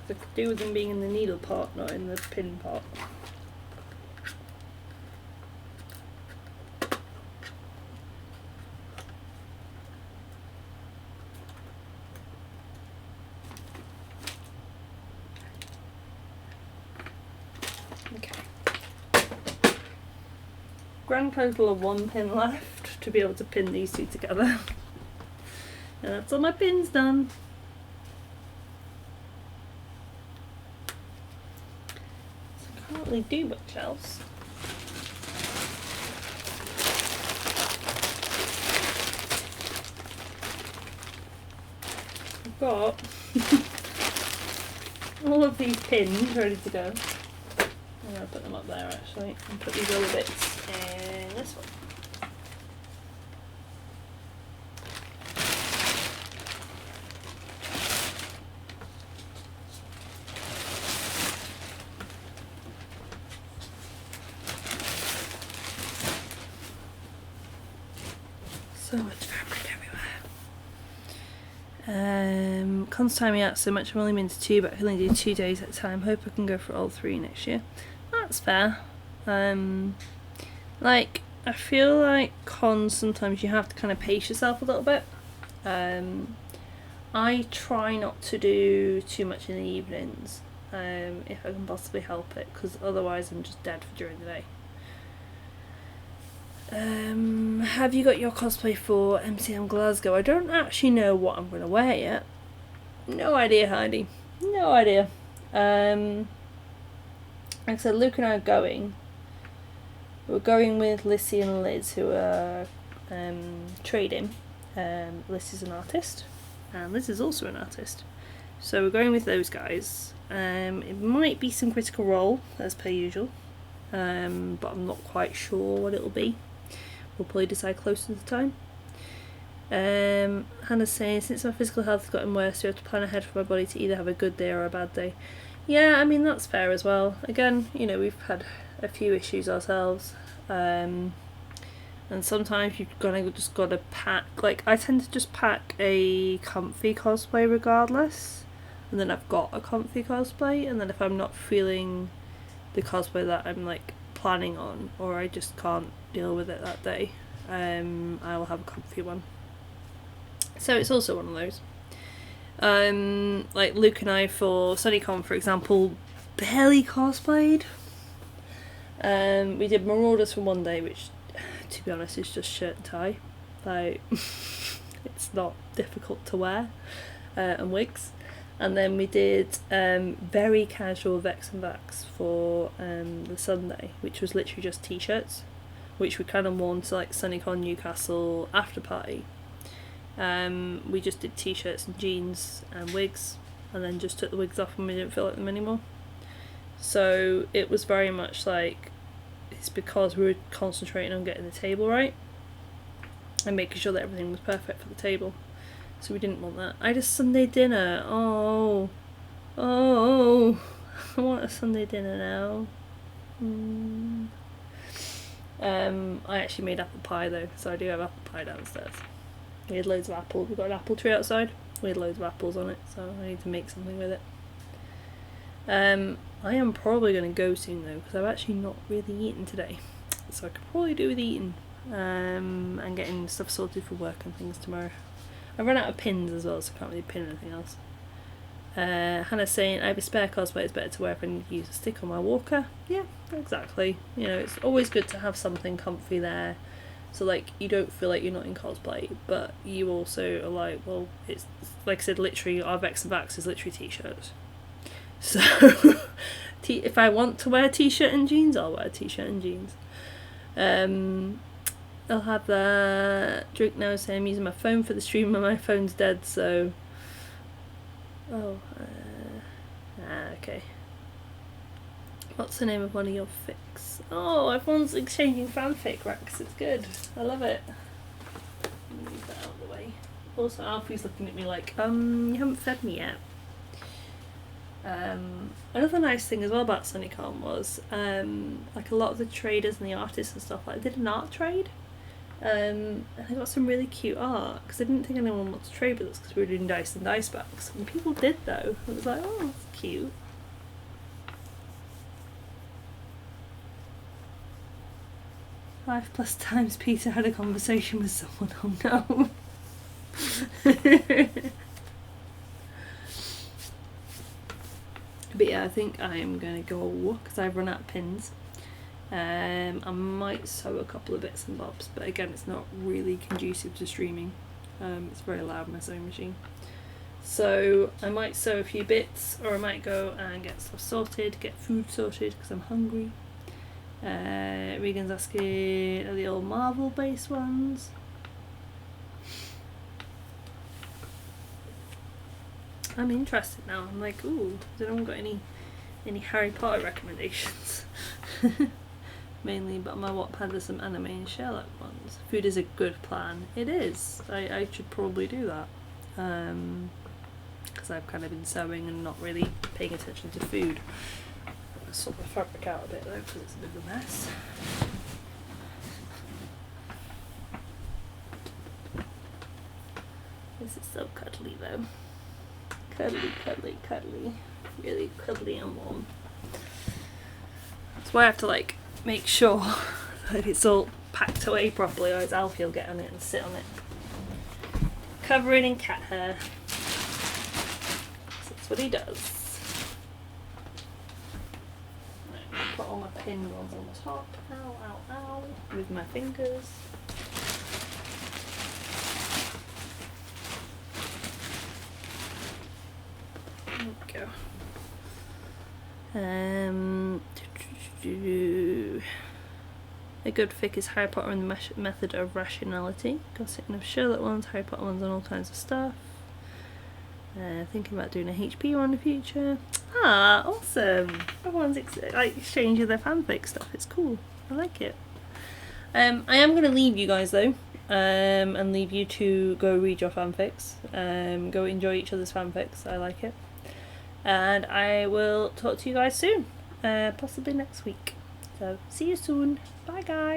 Speaker 1: I could do with them being in the needle part, not in the pin part. Okay. grand total of 1 pin left to be able to pin these two together. And that's all my pins done. So I can't really do much else. I've got all of these pins ready to go. I'm going to put them up there actually and put these other bits in this one. So much fabric everywhere. Can't time me out so much. I'm only been to 2, but I can only do 2 days at a time. Hope I can go for all 3 next year. That's fair. Like, I feel like cons sometimes you have to kind of pace yourself a little bit. I try not to do too much in the evenings, if I can possibly help it, because otherwise I'm just dead for during the day. Have you got your cosplay for MCM Glasgow? I don't actually know what I'm going to wear yet. No idea, Heidi. No idea. Like I said, Luke and I are going. We're going with Lissy and Liz, who are trading. Liz is an artist, and Liz is also an artist. So we're going with those guys. It might be some Critical Role, as per usual, but I'm not quite sure what it'll be. We'll probably decide closer to the time. Hannah's saying, since my physical health has gotten worse, I have to plan ahead for my body to either have a good day or a bad day. Yeah, I mean, that's fair as well. Again, you know, we've had a few issues ourselves. And sometimes you've just got to pack. Like, I tend to just pack a comfy cosplay regardless. And then I've got a comfy cosplay. And then if I'm not feeling the cosplay that I'm, like, planning on, or I just can't deal with it that day, I will have a comfy one. So it's also one of those. Like Luke and I for SunnyCon, for example, barely cosplayed. We did Marauders for one day, which, to be honest, is just shirt and tie. Like, it's not difficult to wear, and wigs. And then we did very casual Vex and Vax for the Sunday, which was literally just t-shirts, which we kind of worn to like SunnyCon Newcastle after party. We just did t-shirts and jeans and wigs, and then just took the wigs off when we didn't feel like them anymore. So it was very much like, it's because we were concentrating on getting the table right and making sure that everything was perfect for the table. So we didn't want that. I had a Sunday dinner. Oh, I want a Sunday dinner now. I actually made apple pie though, so I do have apple pie downstairs. We had loads of apples. We've got an apple tree outside. We had loads of apples on it, so I need to make something with it. I am probably going to go soon though, because I've actually not really eaten today. So I could probably do with eating, and getting stuff sorted for work and things tomorrow. I've run out of pins as well, so I can't really pin anything else. Hannah's saying, I have a spare cosplay, it's better to wear if I need to use a stick on my walker. Yeah, exactly. You know, it's always good to have something comfy there. So, like, you don't feel like you're not in cosplay, but you also are like, well, it's like I said, literally, our Vex and Vax is literally t-shirts. So, if I want to wear a t-shirt and jeans, I'll wear a t-shirt and jeans. I'll have that. Drink now saying I'm using my phone for the stream, and my phone's dead, so... okay. What's the name of one of your fics? Oh, everyone's exchanging fanfic, Rex. It's good. I love it. Move that out of the way. Also, Alfie's looking at me like, you haven't fed me yet. Another nice thing as well about SunnyCon was, like a lot of the traders and the artists and stuff, like, did an art trade. And I got some really cute art, because I didn't think anyone wanted to trade with us because we were doing dice and dice backs. And people did though. It was like, oh, that's cute. 5+ times Peter had a conversation with someone. Oh no. But yeah, I think I am going to go because I've run out of pins. I might sew a couple of bits and bobs, but again, it's not really conducive to streaming. It's very loud, my sewing machine. So I might sew a few bits, or I might go and get stuff sorted, get food sorted because I'm hungry. Regan's asking, are the old Marvel based ones? I'm interested now. I'm like, ooh, has anyone got any Harry Potter recommendations? Mainly, but on my Wattpad there's some anime and Sherlock ones. Food is a good plan. It is. I should probably do that. Because I've kind of been sewing and not really paying attention to food. I'll sort the fabric out a bit though, because it's a bit of a mess. This is so cuddly though. Cuddly, cuddly, cuddly. Really cuddly and warm. That's why I have to like make sure that it's all packed away properly, otherwise Alfie will get on it and sit on it. Cover it in cat hair. So that's what he does. Right, put all my pin ones on the top. Ow, ow, ow. With my fingers. There we go. A good fic is Harry Potter and the Method of Rationality. Gossiping of Sherlock ones, Harry Potter ones, and all kinds of stuff. Thinking about doing a HP one in the future. Ah, awesome! Everyone's like exchanging their fanfic stuff. It's cool. I like it. I am going to leave you guys though, and leave you to go read your fanfics. Go enjoy each other's fanfics. I like it. And I will talk to you guys soon, possibly next week. So see you soon. Bye guys.